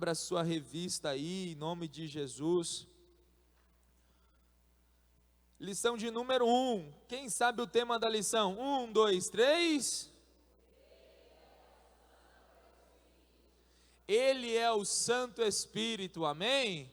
Abra sua revista aí, em nome de Jesus. Lição de número 1. Quem sabe o tema da lição? 1, 2, 3. Ele é o Santo Espírito, amém?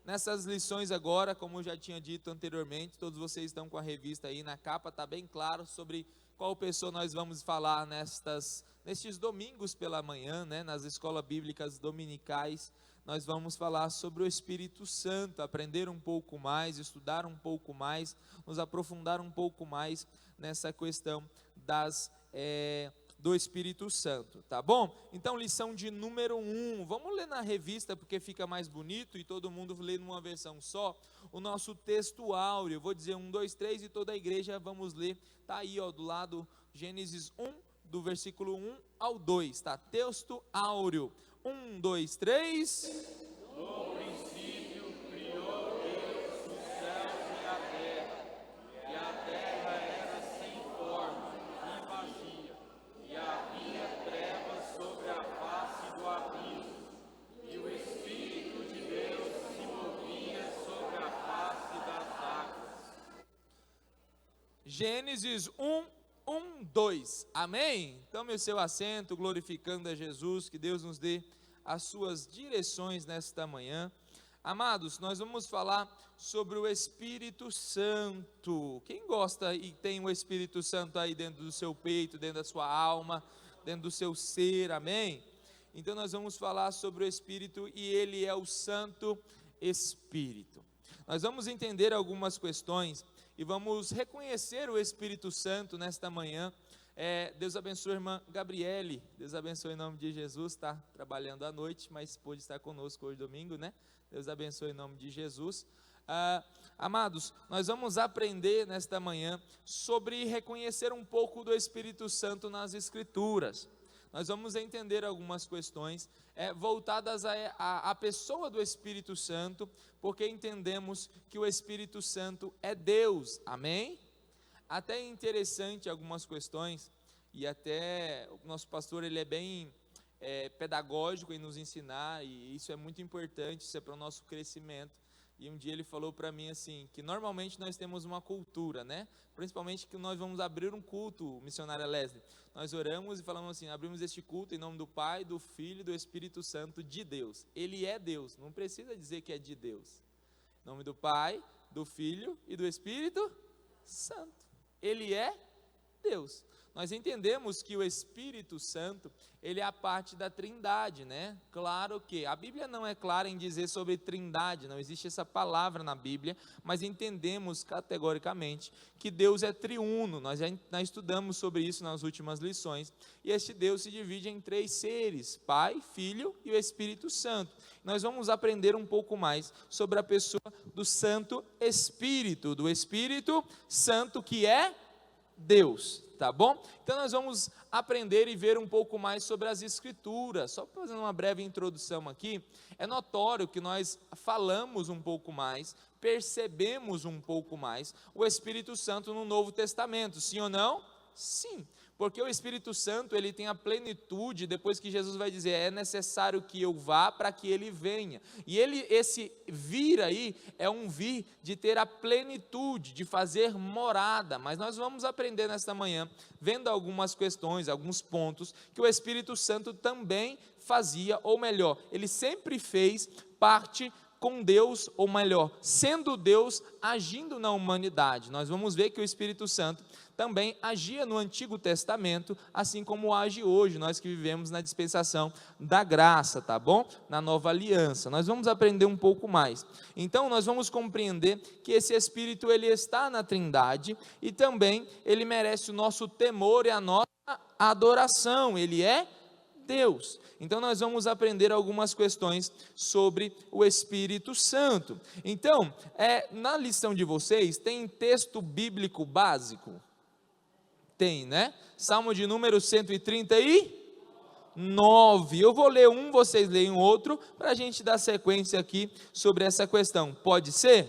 Nessas lições agora, como eu já tinha dito anteriormente, todos vocês estão com a revista aí, na capa está bem claro sobre qual pessoa nós vamos falar nestes domingos pela manhã, né? Nas escolas bíblicas dominicais. Nós vamos falar sobre o Espírito Santo, aprender um pouco mais, estudar um pouco mais, nos aprofundar um pouco mais nessa questão do Espírito Santo, tá bom? Então, lição de número 1, vamos ler na revista, porque fica mais bonito e todo mundo lê numa versão só, o nosso texto áureo. Eu vou dizer 1, 2, 3 e toda a igreja vamos ler, tá aí ó, do lado, Gênesis 1, do versículo 1 ao 2, tá? Texto áureo, 1, 2, 3. No princípio criou Deus os céus e a terra era sem forma e vazia, e havia trevas sobre a face do abismo, e o Espírito de Deus se movia sobre a face das águas. Gênesis 1, 2, amém? Tome o seu assento, glorificando a Jesus, que Deus nos dê as suas direções nesta manhã. Amados, nós vamos falar sobre o Espírito Santo. Quem gosta e tem o Espírito Santo aí dentro do seu peito, dentro da sua alma, dentro do seu ser, amém? Então nós vamos falar sobre o Espírito e ele é o Santo Espírito. Nós vamos entender algumas questões e vamos reconhecer o Espírito Santo nesta manhã. Deus abençoe a irmã Gabriele, Deus abençoe em nome de Jesus, está trabalhando à noite, mas pôde estar conosco hoje domingo, né? Deus abençoe em nome de Jesus. Amados, nós vamos aprender nesta manhã sobre reconhecer um pouco do Espírito Santo nas Escrituras. Nós vamos entender algumas questões voltadas à pessoa do Espírito Santo, porque entendemos que o Espírito Santo é Deus, amém? Até é interessante algumas questões, e até o nosso pastor ele é bem pedagógico em nos ensinar, e isso é muito importante, isso é para o nosso crescimento. E um dia ele falou para mim assim, que normalmente nós temos uma cultura, né? Principalmente que nós vamos abrir um culto, missionária Leslie. Nós oramos e falamos assim, abrimos este culto em nome do Pai, do Filho e do Espírito Santo de Deus. Ele é Deus, não precisa dizer que é de Deus. Em nome do Pai, do Filho e do Espírito Santo. Ele é Deus. Nós entendemos que o Espírito Santo, ele é a parte da Trindade, né? Claro que a Bíblia não é clara em dizer sobre Trindade, não existe essa palavra na Bíblia, mas entendemos categoricamente que Deus é triuno. Nós já estudamos sobre isso nas últimas lições, e este Deus se divide em 3 seres, Pai, Filho e o Espírito Santo. Nós vamos aprender um pouco mais sobre a pessoa do Santo Espírito, do Espírito Santo que é Deus, tá bom? Então nós vamos aprender e ver um pouco mais sobre as Escrituras. Só fazendo uma breve introdução aqui, é notório que nós falamos um pouco mais, percebemos um pouco mais o Espírito Santo no Novo Testamento, sim ou não? Sim, porque o Espírito Santo ele tem a plenitude, depois que Jesus vai dizer, é necessário que eu vá para que ele venha, e esse vir aí, é um vir de ter a plenitude, de fazer morada, mas nós vamos aprender nesta manhã, vendo algumas questões, alguns pontos, que o Espírito Santo também fazia, ou melhor, ele sempre fez parte com Deus, ou melhor, sendo Deus, agindo na humanidade. Nós vamos ver que o Espírito Santo também agia no Antigo Testamento, assim como age hoje, nós que vivemos na dispensação da graça, tá bom? Na nova aliança, nós vamos aprender um pouco mais. Então nós vamos compreender que esse Espírito ele está na Trindade, e também ele merece o nosso temor e a nossa adoração, ele é Deus. Então nós vamos aprender algumas questões sobre o Espírito Santo. Então, na lição de vocês, tem texto bíblico básico? Tem, né? Salmo de número 139. Eu vou ler um, vocês leem outro, para a gente dar sequência aqui sobre essa questão. Pode ser?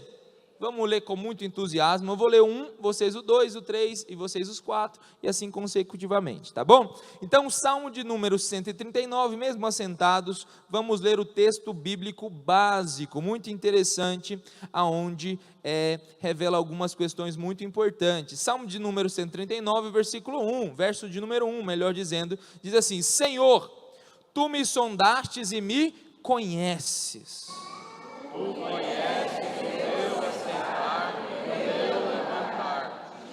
vamos ler com muito entusiasmo. Eu vou ler o 1, vocês o 2, o 3 e vocês os 4, e assim consecutivamente, tá bom? Então, o Salmo de número 139, mesmo assentados, vamos ler o texto bíblico básico, muito interessante, aonde revela algumas questões muito importantes. Salmo de número 139, versículo 1, verso de número 1, melhor dizendo, diz assim: Senhor, tu me sondastes e me conheces. Tu conheces o meu assentar e o meu levantar,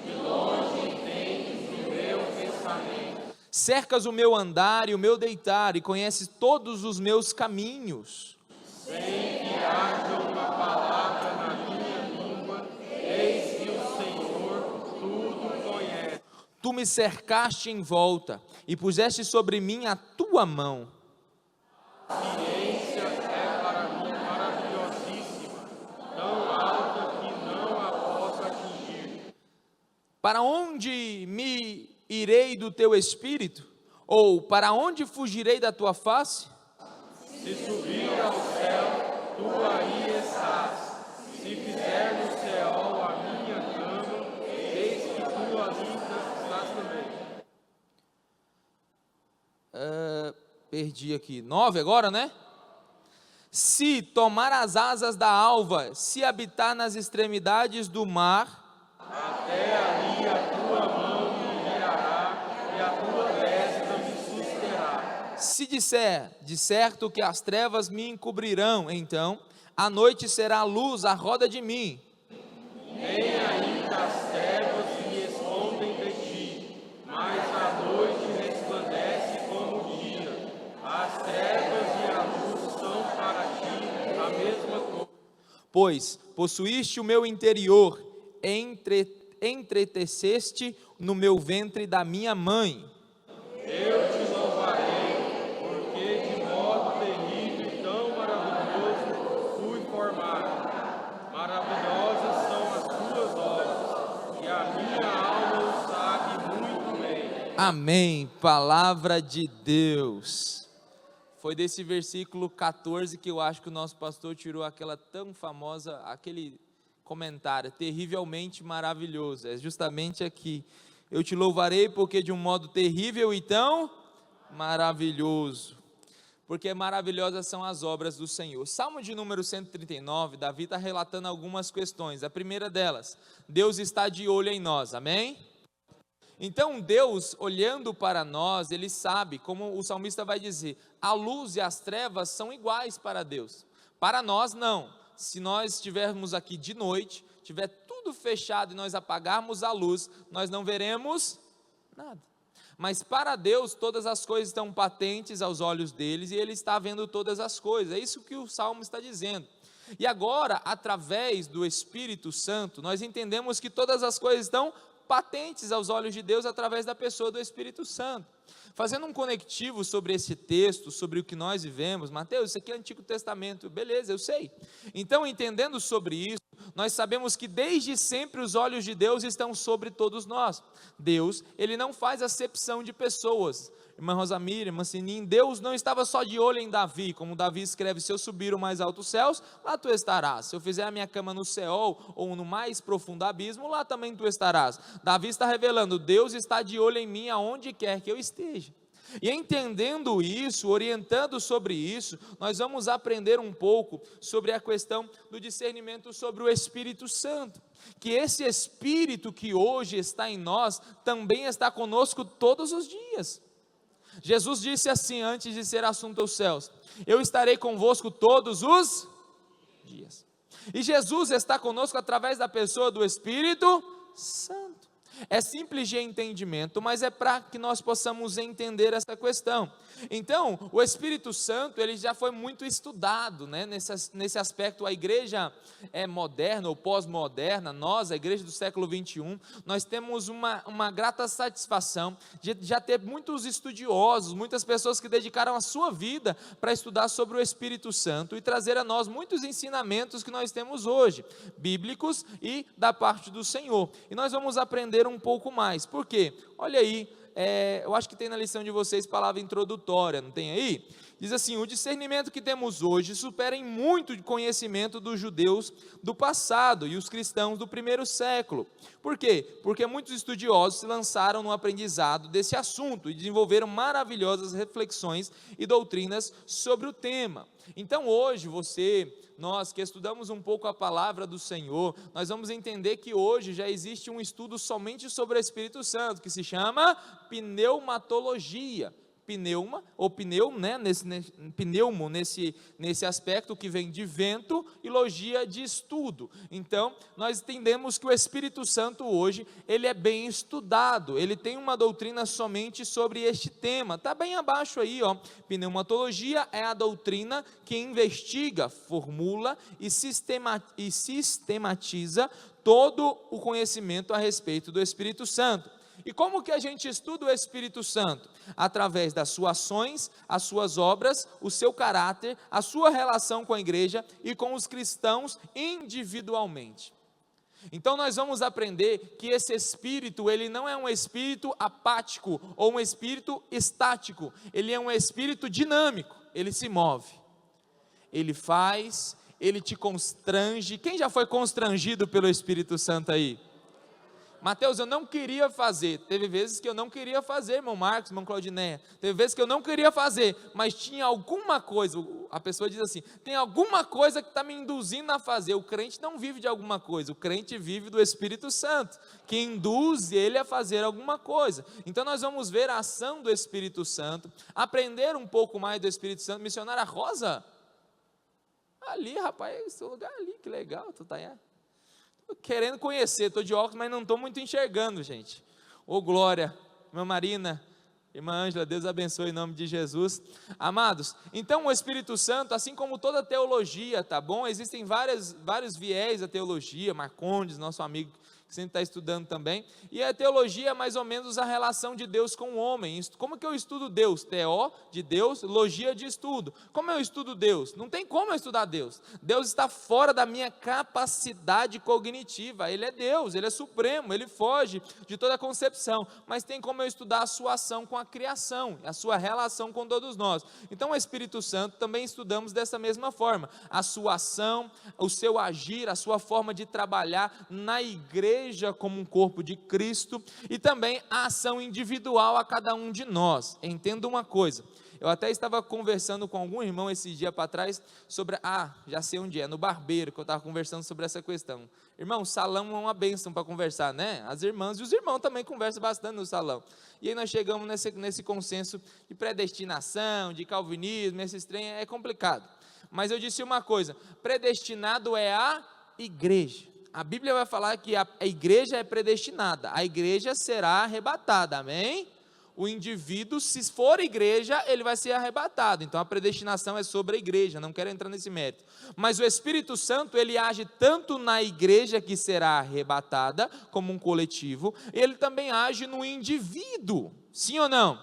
de longe entendes o meu pensamento. Cercas o meu andar e o meu deitar, e conheces todos os meus caminhos. Sem que haja uma palavra na minha língua, eis que o Senhor tudo conhece. Tu me cercaste em volta, e puseste sobre mim a tua mão. Ciência é para mim maravilhosíssima, tão alta que não a posso atingir. Para onde me irei do teu espírito? Ou para onde fugirei da tua face? Se subir ao céu, tu aí estás. Se fizer no céu a minha cama, eis que tu ali estás também. Perdi aqui, 9 agora, né? Se tomar as asas da alva, se habitar nas extremidades do mar, Até ali a tua mão me guiará e a tua destra me susterá. se disser, de certo que as trevas me encobrirão, então a noite será a luz à roda de mim. Nem ainda as trevas me escondem de ti, mas a noite resplandece como o dia. As trevas e a luz são para ti a mesma coisa. Pois possuíste o meu interior, entreteceste no meu ventre da minha mãe. Eu te louvarei, porque de modo terrível e tão maravilhoso fui formado. Maravilhosas são as tuas obras, e a minha alma o sabe muito bem. Amém, palavra de Deus. Foi desse versículo 14 que eu acho que o nosso pastor tirou aquela tão famosa, aquele comentário, terrivelmente maravilhoso, é justamente aqui. Eu te louvarei porque de um modo terrível e tão maravilhoso, porque maravilhosas são as obras do Senhor. Salmo de número 139, Davi está relatando algumas questões. A primeira delas, Deus está de olho em nós, amém? Então Deus, olhando para nós, Ele sabe, como o salmista vai dizer, a luz e as trevas são iguais para Deus. Para nós não. Se nós estivermos aqui de noite, tiver tudo fechado e nós apagarmos a luz, nós não veremos nada. Mas para Deus todas as coisas estão patentes aos olhos deles e Ele está vendo todas as coisas. É isso que o Salmo está dizendo. E agora, através do Espírito Santo, nós entendemos que todas as coisas estão patentes aos olhos de Deus através da pessoa do Espírito Santo. Fazendo um conectivo sobre esse texto, sobre o que nós vivemos, Mateus, isso aqui é Antigo Testamento, beleza, eu sei. Então, entendendo sobre isso, nós sabemos que desde sempre os olhos de Deus estão sobre todos nós. Deus, Ele não faz acepção de pessoas. Irmã Rosamira, irmã Sinim, Deus não estava só de olho em Davi, como Davi escreve, se eu subir o mais alto céus, lá tu estarás, se eu fizer a minha cama no Seol, ou no mais profundo abismo, lá também tu estarás. Davi está revelando, Deus está de olho em mim, aonde quer que eu esteja. E entendendo isso, orientando sobre isso, nós vamos aprender um pouco sobre a questão do discernimento sobre o Espírito Santo, que esse Espírito que hoje está em nós, também está conosco todos os dias. Jesus disse assim, antes de ser assunto aos céus, eu estarei convosco todos os dias. E Jesus está conosco através da pessoa do Espírito Santo. É simples de entendimento, mas é para que nós possamos entender essa questão. Então, o Espírito Santo, ele já foi muito estudado, né? Nesse aspecto, a igreja moderna ou pós-moderna, nós, a igreja do século 21, nós temos uma grata satisfação de já ter muitos estudiosos, muitas pessoas que dedicaram a sua vida para estudar sobre o Espírito Santo e trazer a nós muitos ensinamentos que nós temos hoje, bíblicos e da parte do Senhor. E nós vamos aprender um pouco mais. Por quê? Olha aí, eu acho que tem na lição de vocês palavra introdutória, não tem aí? Diz assim: o discernimento que temos hoje supera em muito o conhecimento dos judeus do passado e os cristãos do primeiro século. Por quê? Porque muitos estudiosos se lançaram no aprendizado desse assunto e desenvolveram maravilhosas reflexões e doutrinas sobre o tema. Então hoje nós que estudamos um pouco a palavra do Senhor, nós vamos entender que hoje já existe um estudo somente sobre o Espírito Santo, que se chama pneumatologia. Pneuma, ou pneu, né, pneumo, nesse aspecto que vem de vento, e logia de estudo. Então, nós entendemos que o Espírito Santo hoje, ele é bem estudado, ele tem uma doutrina somente sobre este tema, está bem abaixo aí, ó. Pneumatologia é a doutrina que investiga, formula e sistematiza todo o conhecimento a respeito do Espírito Santo. E como que a gente estuda o Espírito Santo? Através das suas ações, as suas obras, o seu caráter, a sua relação com a igreja e com os cristãos individualmente. Então nós vamos aprender que esse Espírito, ele não é um Espírito apático ou um Espírito estático, ele é um Espírito dinâmico, ele se move, ele faz, ele te constrange. Quem já foi constrangido pelo Espírito Santo aí? Mateus, eu não queria fazer. Teve vezes que eu não queria fazer, irmão Marcos, irmão Claudinéia. Teve vezes que eu não queria fazer, mas tinha alguma coisa. A pessoa diz assim: tem alguma coisa que está me induzindo a fazer. O crente não vive de alguma coisa, o crente vive do Espírito Santo, que induz ele a fazer alguma coisa. Então nós vamos ver a ação do Espírito Santo, aprender um pouco mais do Espírito Santo. Missionária Rosa, ali, rapaz, esse lugar ali, que legal, tu tá aí. Querendo conhecer, estou de óculos, mas não estou muito enxergando, gente. Ô glória, irmã Marina, irmã Ângela, Deus abençoe em nome de Jesus. Amados, então o Espírito Santo, assim como toda teologia, tá bom? Existem vários viés da teologia. Marcondes, nosso amigo, que sempre está estudando também, e a teologia é mais ou menos a relação de Deus com o homem. Como que eu estudo Deus? Teó, de Deus, logia de estudo. Como eu estudo Deus? Não tem como eu estudar Deus. Deus está fora da minha capacidade cognitiva. Ele é Deus, Ele é supremo, Ele foge de toda concepção, mas tem como eu estudar a sua ação com a criação, a sua relação com todos nós. Então o Espírito Santo também estudamos dessa mesma forma, a sua ação, o seu agir, a sua forma de trabalhar na igreja como um corpo de Cristo, e também a ação individual a cada um de nós. Entenda uma coisa, eu até estava conversando com algum irmão esse dia para trás sobre, já sei onde é, no barbeiro, que eu estava conversando sobre essa questão. Irmão, o salão é uma bênção para conversar, né? As irmãs e os irmãos também conversam bastante no salão. E aí nós chegamos nesse consenso de predestinação, de calvinismo, esse trem é complicado. Mas eu disse uma coisa: predestinado é a igreja. A Bíblia vai falar que a igreja é predestinada, a igreja será arrebatada, amém? O indivíduo, se for igreja, ele vai ser arrebatado. Então a predestinação é sobre a igreja, não quero entrar nesse mérito. Mas o Espírito Santo, ele age tanto na igreja que será arrebatada, como um coletivo, ele também age no indivíduo, sim ou não?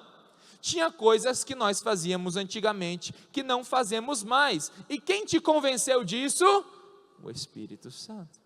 Tinha coisas que nós fazíamos antigamente, que não fazemos mais. E quem te convenceu disso? O Espírito Santo.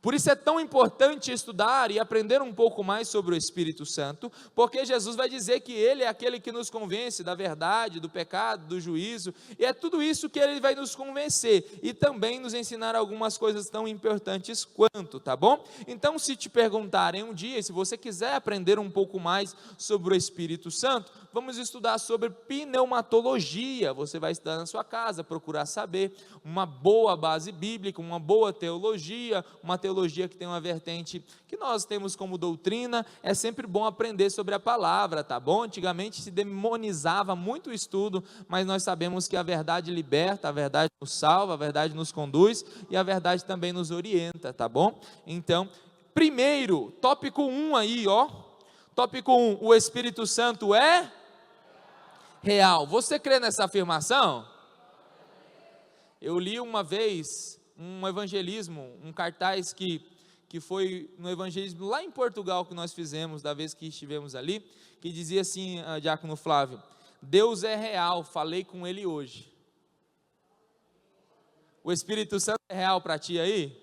Por isso é tão importante estudar e aprender um pouco mais sobre o Espírito Santo, porque Jesus vai dizer que Ele é aquele que nos convence da verdade, do pecado, do juízo, e é tudo isso que Ele vai nos convencer, e também nos ensinar algumas coisas tão importantes quanto, tá bom? Então, se te perguntarem um dia, se você quiser aprender um pouco mais sobre o Espírito Santo, vamos estudar sobre pneumatologia. Você vai estudar na sua casa, procurar saber uma boa base bíblica, uma boa teologia, uma teologia que tem uma vertente que nós temos como doutrina. É sempre bom aprender sobre a palavra, tá bom? Antigamente se demonizava muito o estudo, mas nós sabemos que a verdade liberta, a verdade nos salva, a verdade nos conduz e a verdade também nos orienta, tá bom? Então, primeiro, tópico 1 aí, ó. Tópico 1, o Espírito Santo é real. Você crê nessa afirmação? Eu li uma vez um evangelismo, um cartaz que foi no evangelismo lá em Portugal que nós fizemos, da vez que estivemos ali, que dizia assim, Diácono Flávio: Deus é real, falei com Ele hoje. O Espírito Santo é real para ti aí?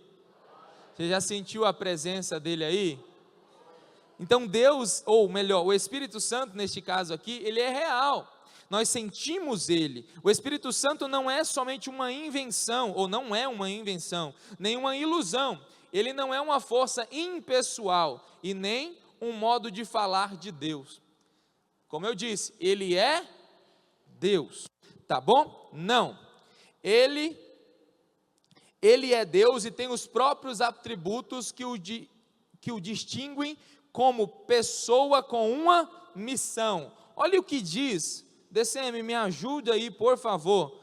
Você já sentiu a presença dele aí? Então Deus, ou melhor, o Espírito Santo neste caso aqui, ele é real. nós sentimos Ele. O Espírito Santo não é somente uma invenção, ou não é uma invenção, nem uma ilusão. Ele não é uma força impessoal e nem um modo de falar de Deus. Como eu disse, Ele é Deus, tá bom? Não. Ele é Deus e tem os próprios atributos que o distinguem como pessoa com uma missão. Olha o que diz, DCM, me ajuda aí, por favor.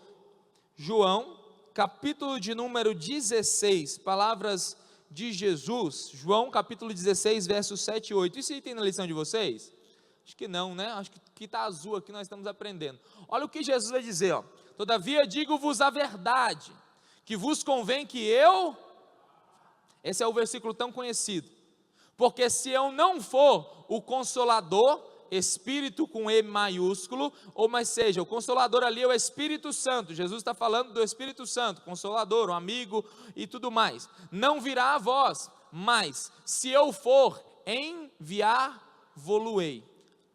João, capítulo de número 16, palavras de Jesus. João, capítulo 16, versos 7 e 8. Isso aí tem na lição de vocês? Acho que não, né? Acho que está azul aqui, nós estamos aprendendo. Olha o que Jesus vai dizer, ó. Todavia digo-vos a verdade, que vos convém que eu... Esse é o versículo tão conhecido. Porque se eu não for o Consolador, Espírito com E maiúsculo, ou mais seja, o Consolador ali é o Espírito Santo, Jesus está falando do Espírito Santo, Consolador, um amigo e tudo mais, não virá a vós, mas se eu for enviar-vos-ei.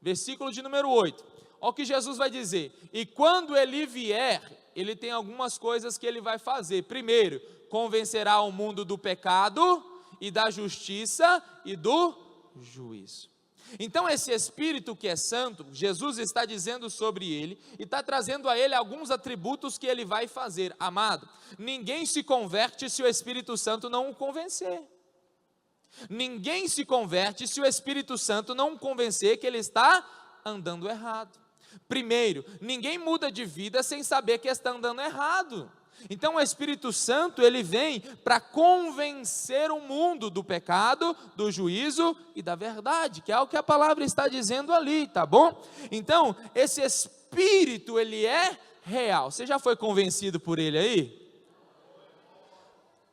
Versículo de número 8, olha o que Jesus vai dizer, e quando Ele vier, Ele tem algumas coisas que Ele vai fazer. Primeiro, convencerá o mundo do pecado, e da justiça, e do juízo. Então esse Espírito que é santo, Jesus está dizendo sobre ele, e está trazendo a ele alguns atributos que ele vai fazer. Amado, ninguém se converte se o Espírito Santo não o convencer. Ninguém se converte se o Espírito Santo não o convencer que ele está andando errado. Primeiro, ninguém muda de vida sem saber que está andando errado. Então o Espírito Santo, ele vem para convencer o mundo do pecado, do juízo e da verdade, que é o que a palavra está dizendo ali, tá bom? Então, esse Espírito, ele é real. Você já foi convencido por ele aí?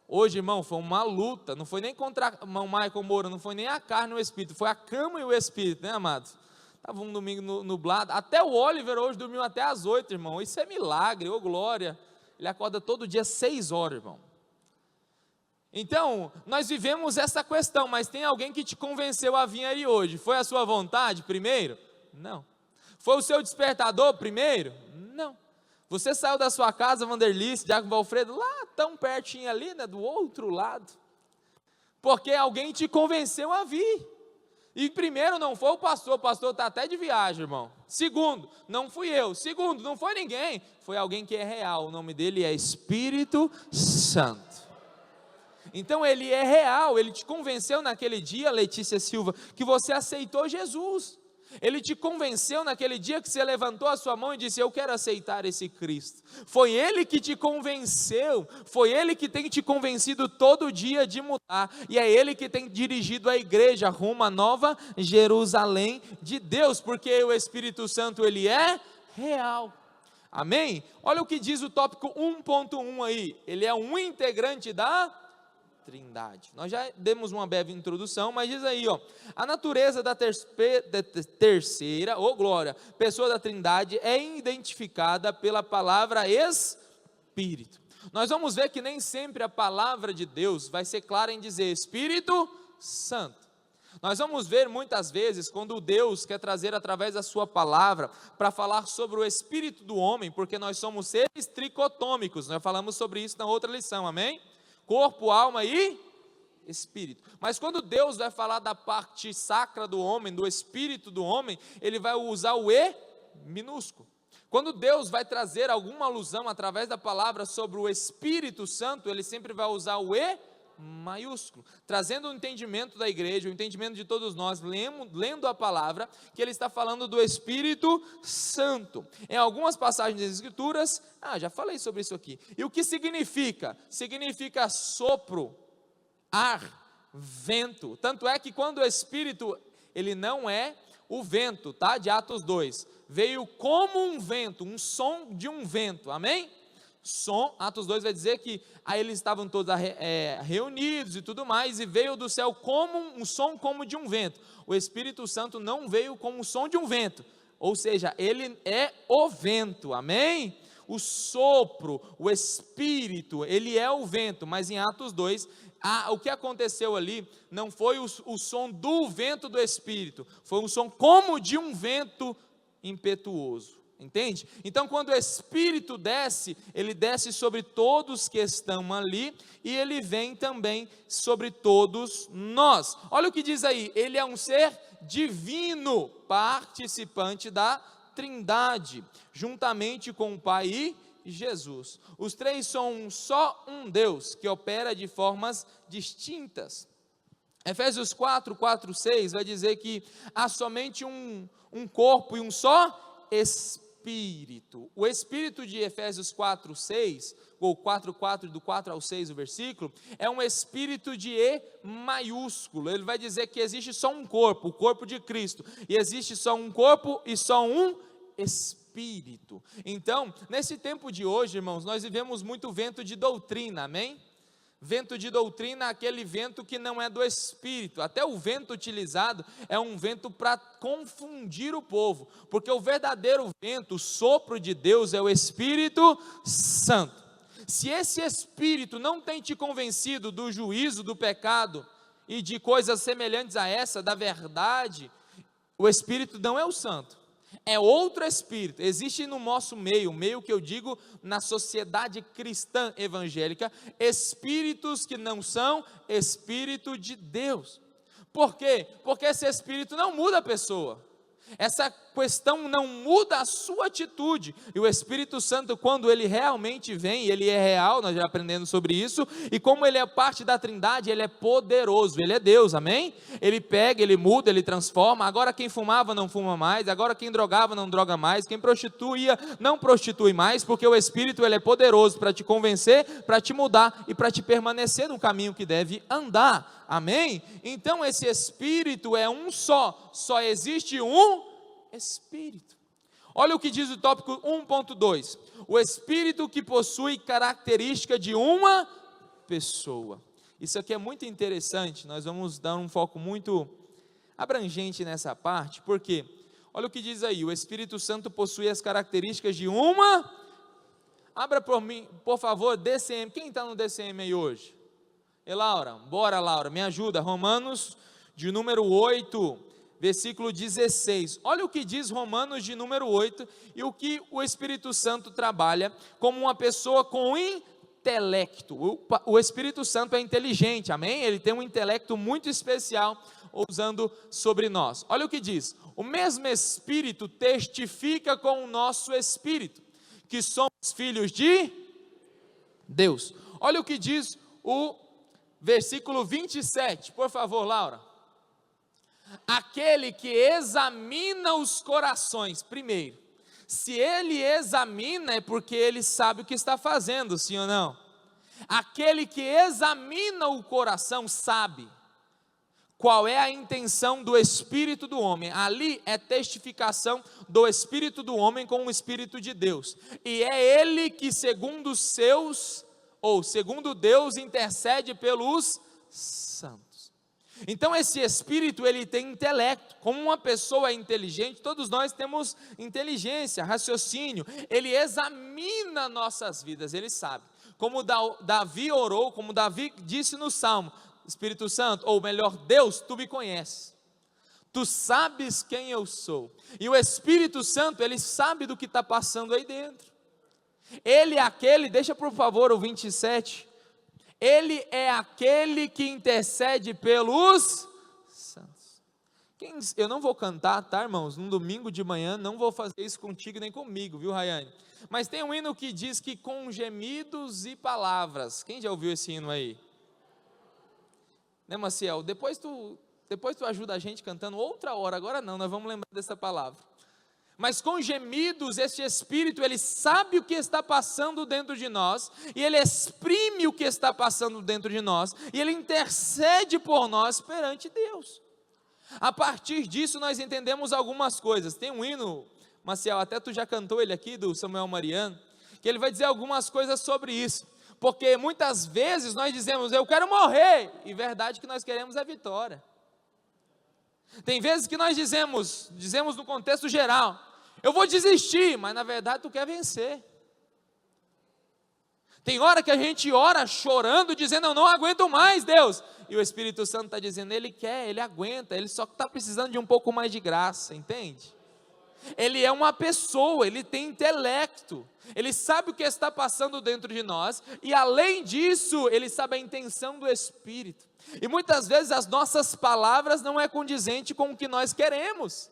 Hoje, irmão, foi uma luta, não foi nem contra o irmão Michael Moura, não foi nem a carne e o Espírito, foi a cama e o Espírito, né, amados? Estava um domingo nublado, até o Oliver hoje dormiu até às 8, irmão, isso é milagre, ô glória. Ele acorda todo dia 6 horas, irmão. Então, nós vivemos essa questão, mas tem alguém que te convenceu a vir aí hoje. Foi a sua vontade primeiro? Não. Foi o seu despertador primeiro? Não. Você saiu da sua casa, Vanderlice, Diácono Valfredo, lá tão pertinho ali, né, do outro lado. Porque alguém te convenceu a vir. E primeiro não foi o pastor está até de viagem, irmão. Segundo, não fui eu. Segundo, não foi ninguém, foi alguém que é real, o nome dele é Espírito Santo. Então ele é real, ele te convenceu naquele dia, Letícia Silva, que você aceitou Jesus. Ele te convenceu naquele dia que você levantou a sua mão e disse, eu quero aceitar esse Cristo. Foi Ele que te convenceu, foi Ele que tem te convencido todo dia de mudar, e é Ele que tem dirigido a igreja rumo à nova Jerusalém de Deus, porque o Espírito Santo, Ele é real. Amém? Olha o que diz o tópico 1.1 aí, ele é um integrante da Trindade. Nós já demos uma breve introdução, mas diz aí, ó, a natureza da terceira, glória, pessoa da Trindade é identificada pela palavra Espírito. Nós vamos ver que nem sempre a palavra de Deus vai ser clara em dizer Espírito Santo. Nós vamos ver muitas vezes quando Deus quer trazer através da sua palavra para falar sobre o espírito do homem, porque nós somos seres tricotômicos, nós falamos sobre isso na outra lição, amém? Corpo, alma e espírito. Mas quando Deus vai falar da parte sacra do homem, do espírito do homem, Ele vai usar o E minúsculo. Quando Deus vai trazer alguma alusão através da palavra sobre o Espírito Santo, Ele sempre vai usar o E maiúsculo, trazendo o entendimento da igreja, o entendimento de todos nós, lendo a palavra, que ele está falando do Espírito Santo. Em algumas passagens das Escrituras, já falei sobre isso aqui. E o que significa? Significa sopro, ar, vento. Tanto é que quando o Espírito, ele não é o vento, tá? De Atos 2, veio como um vento, um som de um vento, amém? Som, Atos 2 vai dizer que aí eles estavam todos reunidos e tudo mais, e veio do céu como um som como de um vento. O Espírito Santo não veio como um som de um vento, ou seja, ele é o vento, amém? O sopro, o Espírito, ele é o vento, mas em Atos 2, o que aconteceu ali não foi o som do vento do Espírito, foi um som como de um vento impetuoso. Entende? Então, quando o Espírito desce, ele desce sobre todos que estão ali, e ele vem também sobre todos nós. Olha o que diz aí, ele é um ser divino, participante da Trindade, juntamente com o Pai e Jesus. Os três são só um Deus, que opera de formas distintas. Efésios 4:6 vai dizer que há somente um corpo e um só Espírito. O Espírito de Efésios 4:6, ou 4:4, do 4 ao 6 o versículo, é um Espírito de E maiúsculo. Ele vai dizer que existe só um corpo, o corpo de Cristo, e existe só um corpo e só um Espírito. Então, nesse tempo de hoje, irmãos, nós vivemos muito vento de doutrina, amém? Vento de doutrina, aquele vento que não é do Espírito. Até o vento utilizado é um vento para confundir o povo, porque o verdadeiro vento, o sopro de Deus, é o Espírito Santo. Se esse Espírito não tem te convencido do juízo, do pecado e de coisas semelhantes a essa, da verdade, o Espírito não é o Santo, é outro Espírito. Existe no nosso meio, meio que eu digo na sociedade cristã evangélica, espíritos que não são Espírito de Deus. Por quê? Porque esse Espírito não muda a pessoa, essa questão não muda a sua atitude, e o Espírito Santo, quando ele realmente vem, ele é real, nós já aprendemos sobre isso, e como ele é parte da Trindade, ele é poderoso, ele é Deus, amém? Ele pega, ele muda, ele transforma. Agora quem fumava não fuma mais, agora quem drogava não droga mais, quem prostituía não prostitui mais, porque o Espírito ele é poderoso para te convencer, para te mudar e para te permanecer no caminho que deve andar, amém? Então esse Espírito é um só existe um Espírito. Olha o que diz o tópico 1.2, o Espírito que possui característica de uma pessoa. Isso aqui é muito interessante, nós vamos dar um foco muito abrangente nessa parte, porque, olha o que diz aí, o Espírito Santo possui as características de uma, abra por mim, por favor, DCM, quem está no DCM aí hoje? E Laura, bora Laura, me ajuda, Romanos de número 8, versículo 16, olha o que diz Romanos de número 8, e o que o Espírito Santo trabalha como uma pessoa com intelecto. O Espírito Santo é inteligente, amém? Ele tem um intelecto muito especial, usando sobre nós. Olha o que diz, o mesmo Espírito testifica com o nosso Espírito, que somos filhos de Deus. Olha o que diz o versículo 27, por favor Laura. Aquele que examina os corações, primeiro, se ele examina é porque ele sabe o que está fazendo, sim ou não? Aquele que examina o coração sabe qual é a intenção do Espírito do homem. Ali é testificação do Espírito do homem com o Espírito de Deus, e é ele que segundo Deus intercede pelos santos. Então esse Espírito ele tem intelecto, como uma pessoa é inteligente, todos nós temos inteligência, raciocínio, ele examina nossas vidas, ele sabe, como Davi orou, como Davi disse no Salmo, Espírito Santo, ou melhor, Deus, tu me conheces, tu sabes quem eu sou, e o Espírito Santo, ele sabe do que está passando aí dentro, ele é aquele, deixa por favor o 27, ele é aquele que intercede pelos santos. Eu não vou cantar, tá irmãos, num domingo de manhã, não vou fazer isso contigo nem comigo, viu Rayane? Mas tem um hino que diz que com gemidos e palavras, quem já ouviu esse hino aí? Né Maciel, depois tu ajuda a gente cantando outra hora, agora não, nós vamos lembrar dessa palavra. Mas com gemidos, este Espírito, ele sabe o que está passando dentro de nós, e ele exprime o que está passando dentro de nós, e ele intercede por nós perante Deus. A partir disso nós entendemos algumas coisas. Tem um hino, Maciel, até tu já cantou ele aqui, do Samuel Mariano, que ele vai dizer algumas coisas sobre isso, porque muitas vezes nós dizemos, eu quero morrer, e verdade que nós queremos a vitória. Tem vezes que nós dizemos no contexto geral, eu vou desistir, mas na verdade tu quer vencer. Tem hora que a gente ora chorando, dizendo, eu não aguento mais Deus, e o Espírito Santo está dizendo, ele quer, ele aguenta, ele só está precisando de um pouco mais de graça, entende? ele é uma pessoa, ele tem intelecto, ele sabe o que está passando dentro de nós, e além disso, ele sabe a intenção do Espírito. E muitas vezes as nossas palavras não é condizente com o que nós queremos.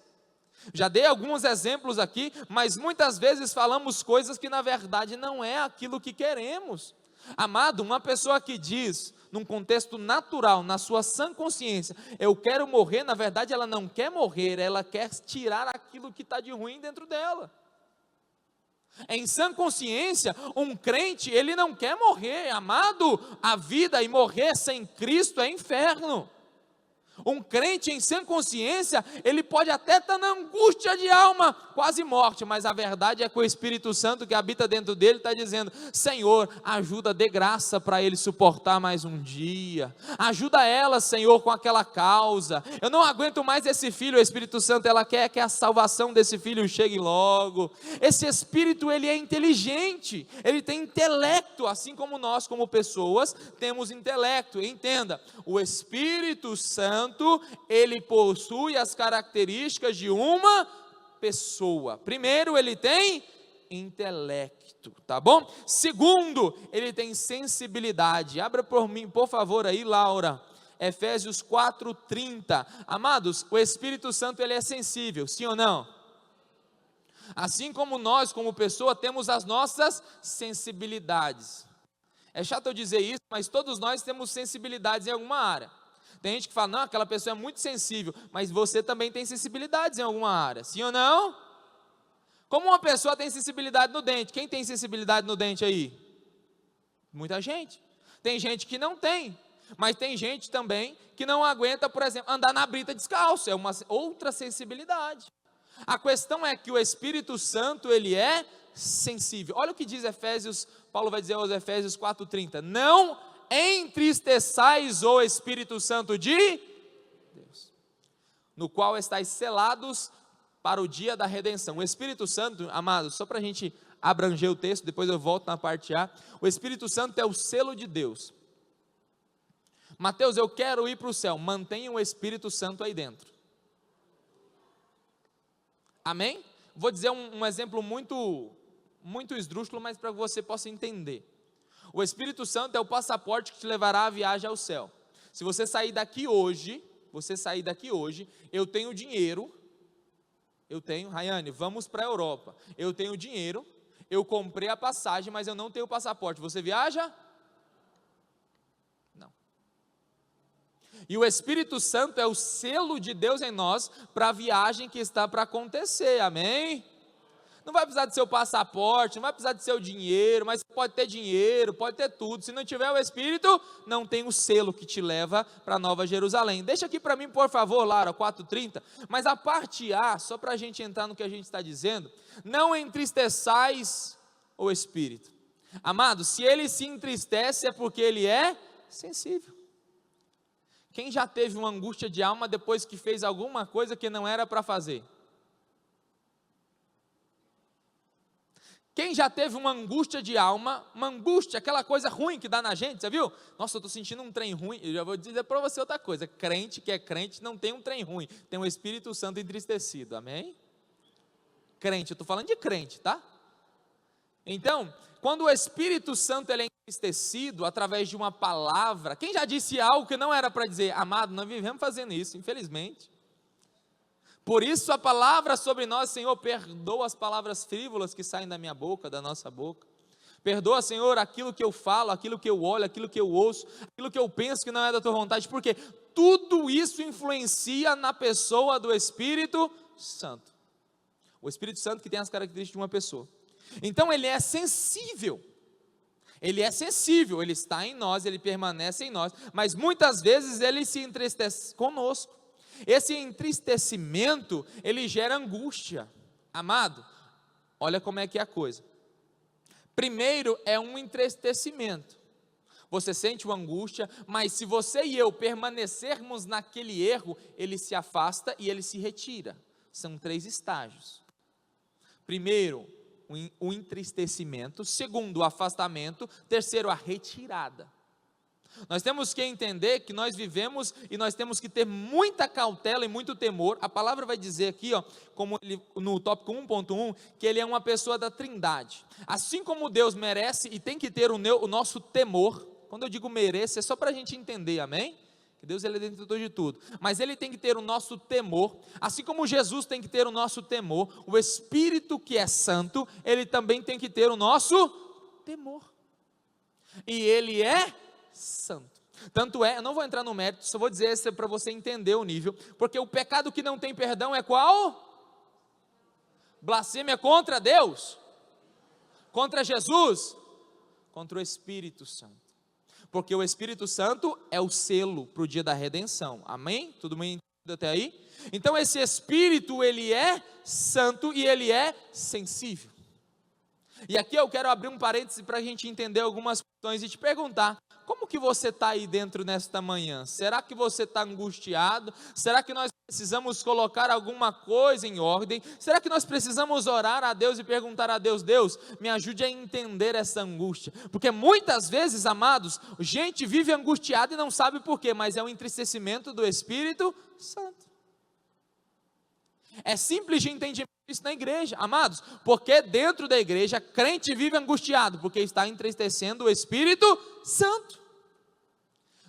Já dei alguns exemplos aqui, mas muitas vezes falamos coisas que na verdade não é aquilo que queremos. Amado, uma pessoa que diz, num contexto natural, na sua sã consciência, eu quero morrer, na verdade ela não quer morrer, ela quer tirar aquilo que está de ruim dentro dela. Em sã consciência, um crente, ele não quer morrer, amado, a vida e morrer sem Cristo é inferno. Um crente em sã consciência, ele pode até estar na angústia de alma, quase morte, mas a verdade é que o Espírito Santo que habita dentro dele está dizendo, Senhor, ajuda, dê graça para ele suportar mais um dia, ajuda ela, Senhor, com aquela causa, eu não aguento mais esse filho, o Espírito Santo, ela quer que a salvação desse filho chegue logo. Esse Espírito, ele é inteligente, ele tem intelecto, assim como nós, como pessoas, temos intelecto. Entenda, o Espírito Santo, ele possui as características de uma pessoa. Primeiro, ele tem intelecto, tá bom? Segundo, ele tem sensibilidade. Abra por mim, por favor, aí, Laura. Efésios 4:30. Amados, o Espírito Santo, ele é sensível, sim ou não? Assim como nós, como pessoa, temos as nossas sensibilidades. É chato eu dizer isso, mas todos nós temos sensibilidades em alguma área. Tem gente que fala, não, aquela pessoa é muito sensível, mas você também tem sensibilidades em alguma área, sim ou não? Como uma pessoa tem sensibilidade no dente? Quem tem sensibilidade no dente aí? Muita gente. Tem gente que não tem, mas tem gente também que não aguenta, por exemplo, andar na brita descalço, é uma outra sensibilidade. A questão é que o Espírito Santo, ele é sensível. Olha o que diz Efésios, Paulo vai dizer aos Efésios 4:30, não entristeçais o Espírito Santo de Deus, no qual estáis selados para o dia da redenção. O Espírito Santo, amados, só para a gente abranger o texto, depois eu volto na parte A, o Espírito Santo é o selo de Deus. Mateus, eu quero ir para o céu, mantenha o Espírito Santo aí dentro. Amém? Vou dizer um exemplo muito esdrúxulo, mas para que você possa entender. O Espírito Santo é o passaporte que te levará à viagem ao céu. Se você sair daqui hoje, eu tenho dinheiro, Rayane, vamos para a Europa, eu tenho dinheiro, eu comprei a passagem, mas eu não tenho passaporte, você viaja? Não. E o Espírito Santo é o selo de Deus em nós, para a viagem que está para acontecer, amém? Não vai precisar do seu passaporte, não vai precisar do seu dinheiro, mas pode ter dinheiro, pode ter tudo. Se não tiver o Espírito, não tem o selo que te leva para Nova Jerusalém. Deixa aqui para mim, por favor, Lara, 4:30. Mas a parte A, só para a gente entrar no que a gente está dizendo, não entristeçais o Espírito. Amado, se ele se entristece é porque ele é sensível. Quem já teve uma angústia de alma depois que fez alguma coisa que não era para fazer? Quem já teve uma angústia de alma, uma angústia, aquela coisa ruim que dá na gente, você viu? Nossa, eu estou sentindo um trem ruim. Eu já vou dizer para você outra coisa, crente que é crente não tem um trem ruim, tem um Espírito Santo entristecido, amém? Crente, eu estou falando de crente, tá? Então, quando o Espírito Santo ele é entristecido através de uma palavra, quem já disse algo que não era para dizer? Amado, nós vivemos fazendo isso, infelizmente. Por isso a palavra sobre nós, Senhor, perdoa as palavras frívolas que saem da minha boca, da nossa boca. Perdoa, Senhor, aquilo que eu falo, aquilo que eu olho, aquilo que eu ouço, aquilo que eu penso que não é da tua vontade, porque tudo isso influencia na pessoa do Espírito Santo. O Espírito Santo que tem as características de uma pessoa. Então ele é sensível. Ele é sensível, ele está em nós, ele permanece em nós, mas muitas vezes ele se entristece conosco. Esse entristecimento, ele gera angústia. Amado, olha como é que é a coisa. Primeiro é um entristecimento. Você sente uma angústia, mas se você e eu permanecermos naquele erro, ele se afasta e ele se retira. São 3 estágios. Primeiro, o entristecimento. Segundo, o afastamento. Terceiro, a retirada. Nós temos que entender que nós vivemos e nós temos que ter muita cautela e muito temor. A palavra vai dizer aqui, como no tópico 1.1, que ele é uma pessoa da Trindade. Assim como Deus merece e tem que ter o nosso temor, quando eu digo merece, é só para a gente entender, amém? Que Deus ele é dentro de tudo, mas ele tem que ter o nosso temor, assim como Jesus tem que ter o nosso temor, o Espírito que é santo, ele também tem que ter o nosso temor, e ele é santo. Tanto é, eu não vou entrar no mérito, só vou dizer isso para você entender o nível, porque o pecado que não tem perdão é qual? Blasfêmia contra Deus, contra Jesus, contra o Espírito Santo, porque o Espírito Santo é o selo para o dia da redenção, amém? Tudo bem até aí? Então esse Espírito, ele é santo e ele é sensível. E aqui eu quero abrir um parêntese para a gente entender algumas questões e te perguntar, como que você está aí dentro nesta manhã? Será que você está angustiado? Será que nós precisamos colocar alguma coisa em ordem? Será que nós precisamos orar a Deus e perguntar a Deus, Deus, me ajude a entender essa angústia? Porque muitas vezes, amados, gente vive angustiada e não sabe por quê, mas é o entristecimento do Espírito Santo. É simples de entendimento isso na igreja, amados, porque dentro da igreja, crente vive angustiado, porque está entristecendo o Espírito Santo.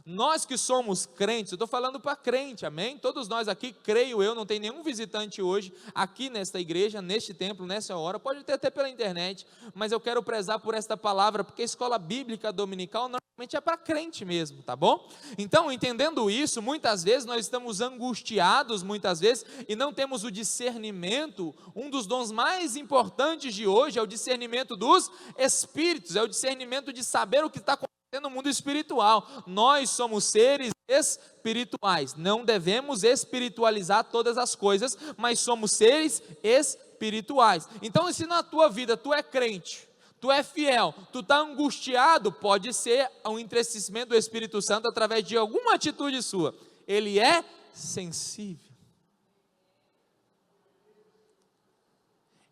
Nós que somos crentes, eu estou falando para crente, amém? Todos nós aqui, creio eu, não tem nenhum visitante hoje, aqui nesta igreja, neste templo, nessa hora, pode ter até pela internet, mas eu quero prezar por esta palavra, porque a escola bíblica dominical normalmente é para crente mesmo, tá bom? Então, entendendo isso, muitas vezes nós estamos angustiados, muitas vezes, e não temos o discernimento. Um dos dons mais importantes de hoje é o discernimento dos espíritos, é o discernimento de saber o que está acontecendo no mundo espiritual. Nós somos seres espirituais, não devemos espiritualizar todas as coisas, mas somos seres espirituais. Então, se na tua vida tu é crente, tu é fiel, tu está angustiado, pode ser um entristecimento do Espírito Santo através de alguma atitude sua. Ele é sensível.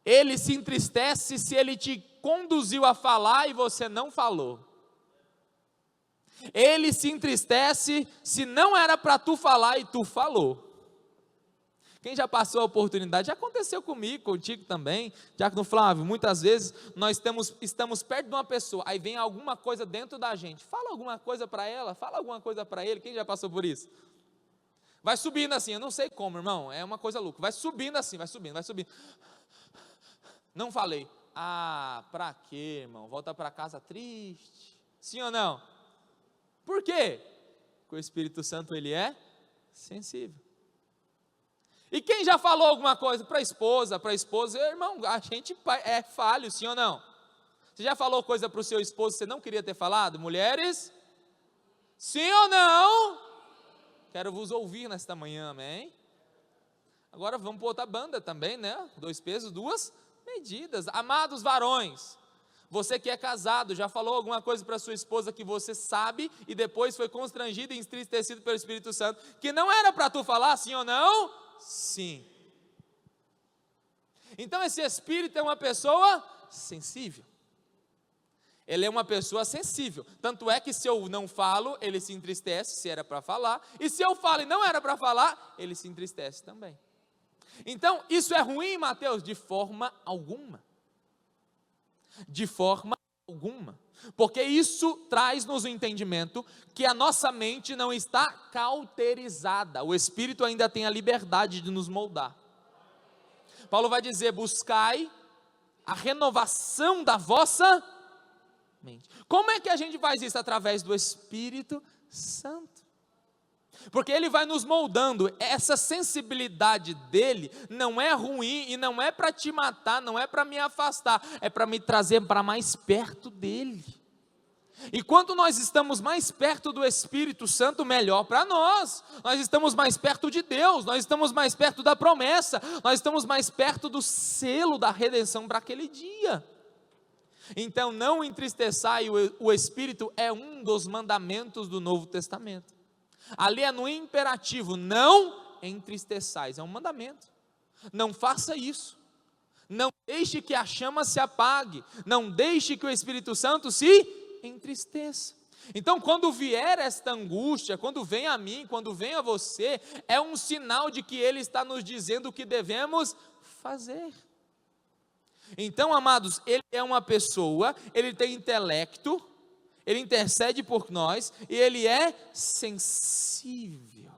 Ele se entristece se ele te conduziu a falar e você não falou. Ele se entristece se não era para tu falar e tu falou. Quem já passou a oportunidade, já aconteceu comigo, contigo também, Diácono Flávio, muitas vezes nós estamos perto de uma pessoa, aí vem alguma coisa dentro da gente, fala alguma coisa para ela, fala alguma coisa para ele, quem já passou por isso? Vai subindo assim, eu não sei como, irmão, é uma coisa louca, vai subindo assim, vai subindo, não falei, para quê, irmão, volta para casa triste, sim ou não? Por quê? Porque o Espírito Santo, ele é sensível. E quem já falou alguma coisa para a esposa, irmão, a gente é falho, sim ou não? Você já falou coisa para o seu esposo que você não queria ter falado? Mulheres? Sim ou não? Quero vos ouvir nesta manhã, amém? Agora vamos para outra banda também, né? 2 pesos, 2 medidas. Amados varões, você que é casado, já falou alguma coisa para sua esposa que você sabe e depois foi constrangido e entristecido pelo Espírito Santo, que não era para tu falar, sim ou não? Sim. Então esse Espírito é uma pessoa sensível. Ele é uma pessoa sensível, tanto é que se eu não falo, ele se entristece, se era para falar, e se eu falo e não era para falar, ele se entristece também. Então, isso é ruim, Mateus? De forma alguma. De forma alguma, porque isso traz-nos o entendimento que a nossa mente não está cauterizada, o Espírito ainda tem a liberdade de nos moldar. Paulo vai dizer, buscai a renovação da vossa mente. Como é que a gente faz isso? Através do Espírito Santo. Porque ele vai nos moldando, essa sensibilidade dele não é ruim e não é para te matar, não é para me afastar, é para me trazer para mais perto dele. E quanto nós estamos mais perto do Espírito Santo, melhor para nós. Nós estamos mais perto de Deus, nós estamos mais perto da promessa, nós estamos mais perto do selo da redenção para aquele dia. Então não entristeçai o Espírito é um dos mandamentos do Novo Testamento. Ali é no imperativo, não entristeçais, é um mandamento, não faça isso, não deixe que a chama se apague, não deixe que o Espírito Santo se entristeça. Então, quando vier esta angústia, quando vem a mim, quando vem a você, é um sinal de que Ele está nos dizendo o que devemos fazer. Então, amados, Ele é uma pessoa, Ele tem intelecto, Ele intercede por nós e Ele é sensível.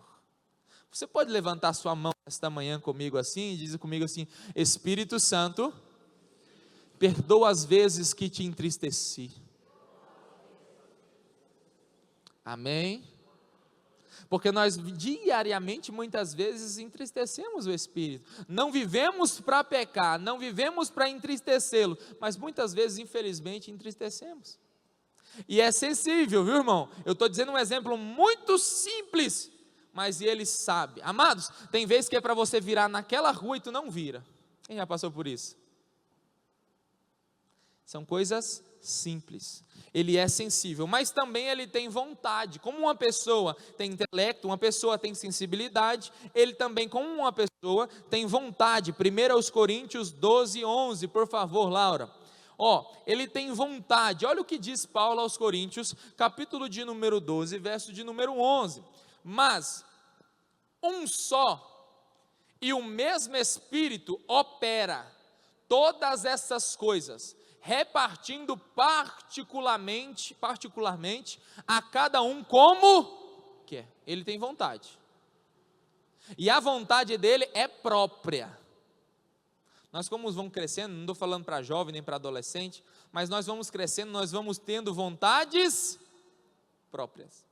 Você pode levantar sua mão esta manhã comigo assim e dizer comigo assim: Espírito Santo, perdoa as vezes que te entristeci. Amém? Porque nós diariamente, muitas vezes, entristecemos o Espírito. Não vivemos para pecar, não vivemos para entristecê-lo, mas muitas vezes, infelizmente, entristecemos. E é sensível, viu, irmão? Eu estou dizendo um exemplo muito simples, mas Ele sabe. Amados, tem vezes que é para você virar naquela rua e tu não vira. Quem já passou por isso? São coisas simples. Ele é sensível, mas também ele tem vontade. Como uma pessoa tem intelecto, uma pessoa tem sensibilidade, ele também, como uma pessoa, tem vontade. 1 Coríntios 12, 11, por favor, Laura. Ele tem vontade. Olha o que diz Paulo aos Coríntios, capítulo de número 12, verso de número 11. Mas um só e o mesmo Espírito opera todas essas coisas, repartindo particularmente a cada um como quer. Ele tem vontade. E a vontade dele é própria. Nós como vamos crescendo, não estou falando para jovem nem para adolescente, mas nós vamos crescendo, nós vamos tendo vontades próprias.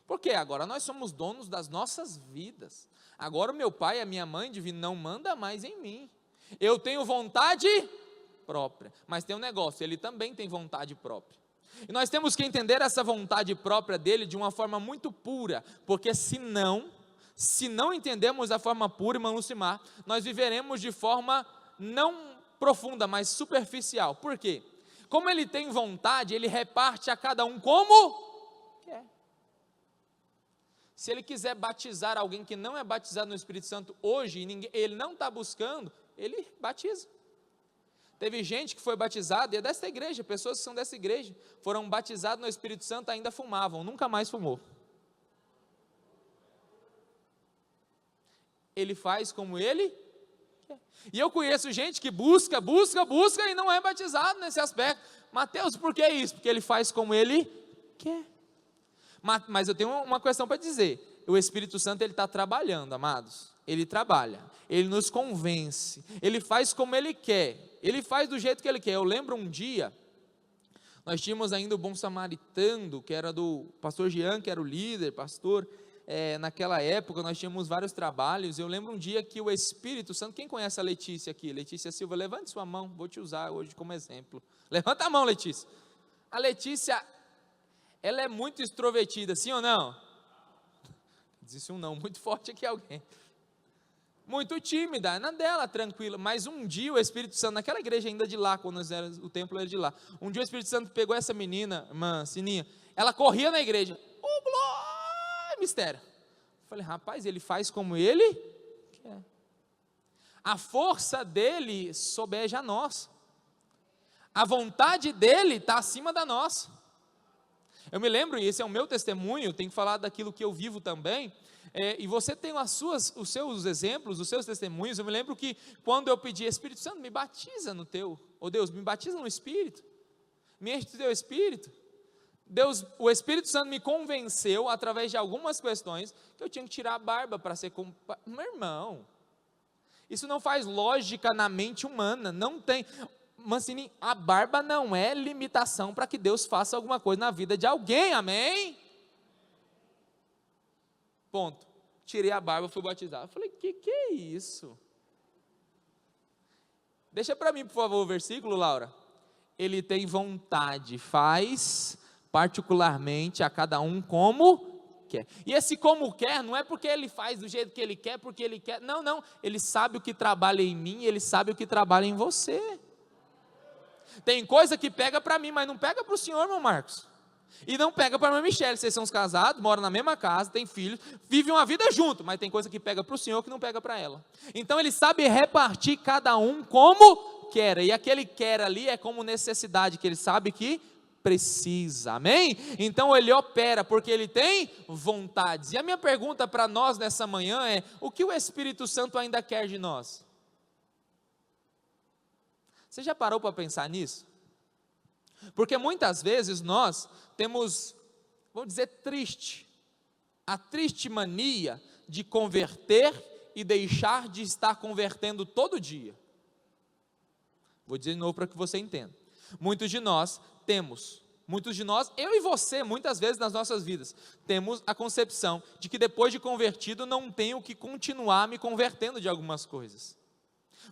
Porque agora nós somos donos das nossas vidas. Agora o meu pai e a minha mãe divino não manda mais em mim. Eu tenho vontade própria, mas tem um negócio, ele também tem vontade própria, e nós temos que entender essa vontade própria dele de uma forma muito pura, porque se não entendemos a forma pura, irmão Lucimar, nós viveremos de forma não profunda, mas superficial. Por quê? Como ele tem vontade, ele reparte a cada um como quer. Se ele quiser batizar alguém que não é batizado no Espírito Santo hoje, e ele não está buscando, ele batiza. Teve gente que foi batizada, e é dessa igreja, pessoas que são dessa igreja, foram batizadas no Espírito Santo, ainda fumavam, nunca mais fumou. Ele faz como ele quer. E eu conheço gente que busca e não é batizado nesse aspecto. Mateus, por que isso? Porque ele faz como ele quer. Mas eu tenho uma questão para dizer, o Espírito Santo ele está trabalhando, amados. Ele trabalha, ele nos convence, ele faz como ele quer, ele faz do jeito que ele quer. Eu lembro um dia, nós tínhamos ainda o Bom Samaritano, que era do pastor Jean, que era o líder, pastor, naquela época nós tínhamos vários trabalhos. Eu lembro um dia que o Espírito Santo, quem conhece a Letícia aqui? Letícia Silva, levante sua mão, vou te usar hoje como exemplo. Levanta a mão, Letícia. A Letícia, ela é muito extrovertida, sim ou não? Disse um não muito forte aqui alguém. Muito tímida, na dela, tranquila, mas um dia o Espírito Santo, naquela igreja ainda de lá, quando o templo era de lá, um dia o Espírito Santo pegou essa menina, irmã Sininha, ela corria na igreja, glória, mistério. Eu falei, rapaz, ele faz como ele quer. A força dele sobeja a nossa, a vontade dele está acima da nossa. Eu me lembro, e esse é o meu testemunho, tenho que falar daquilo que eu vivo também, e você tem os seus exemplos, os seus testemunhos. Eu me lembro que quando eu pedi, Espírito Santo, me batiza no teu, Deus, me batiza no Espírito, me enche do teu Espírito. Deus, o Espírito Santo me convenceu, através de algumas questões, que eu tinha que tirar a barba para ser, meu irmão, isso não faz lógica na mente humana, não tem. Mancini, a barba não é limitação para que Deus faça alguma coisa na vida de alguém, amém? Ponto. Tirei a barba, fui batizado. Eu falei, que é isso? Deixa para mim, por favor, o versículo, Laura. Ele tem vontade, faz particularmente a cada um como quer. E esse como quer, não é porque ele faz do jeito que ele quer, porque ele quer. Não. Ele sabe o que trabalha em mim, ele sabe o que trabalha em você. Tem coisa que pega para mim, mas não pega para o senhor, meu Marcos. E não pega para a minha Michele. Vocês são casados, moram na mesma casa, têm filhos, vivem uma vida junto, mas tem coisa que pega para o senhor que não pega para ela. Então ele sabe repartir cada um como quer. E aquele quer ali é como necessidade, que ele sabe que precisa, amém? Então ele opera porque ele tem vontades. E a minha pergunta para nós nessa manhã é: o que o Espírito Santo ainda quer de nós? Você já parou para pensar nisso? Porque muitas vezes nós temos, vamos dizer, a triste mania de converter e deixar de estar convertendo todo dia. Vou dizer de novo para que você entenda. Muitos de nós, eu e você, muitas vezes nas nossas vidas, temos a concepção de que depois de convertido não tenho que continuar me convertendo de algumas coisas.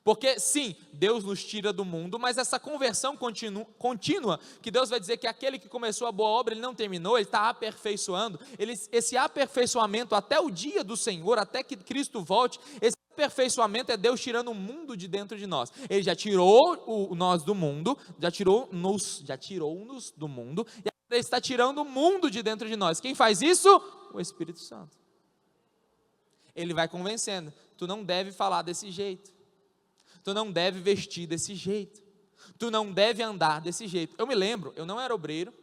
Porque sim, Deus nos tira do mundo, mas essa conversão contínua, que Deus vai dizer que aquele que começou a boa obra, ele não terminou, ele está aperfeiçoando, esse aperfeiçoamento até o dia do Senhor, até que Cristo volte, esse aperfeiçoamento é Deus tirando o mundo de dentro de nós. Ele já tirou nós do mundo, já tirou-nos do mundo, e agora ele está tirando o mundo de dentro de nós. Quem faz isso? O Espírito Santo. Ele vai convencendo: tu não deve falar desse jeito, tu não deve vestir desse jeito, tu não deve andar desse jeito. Eu me lembro, eu não era obreiro,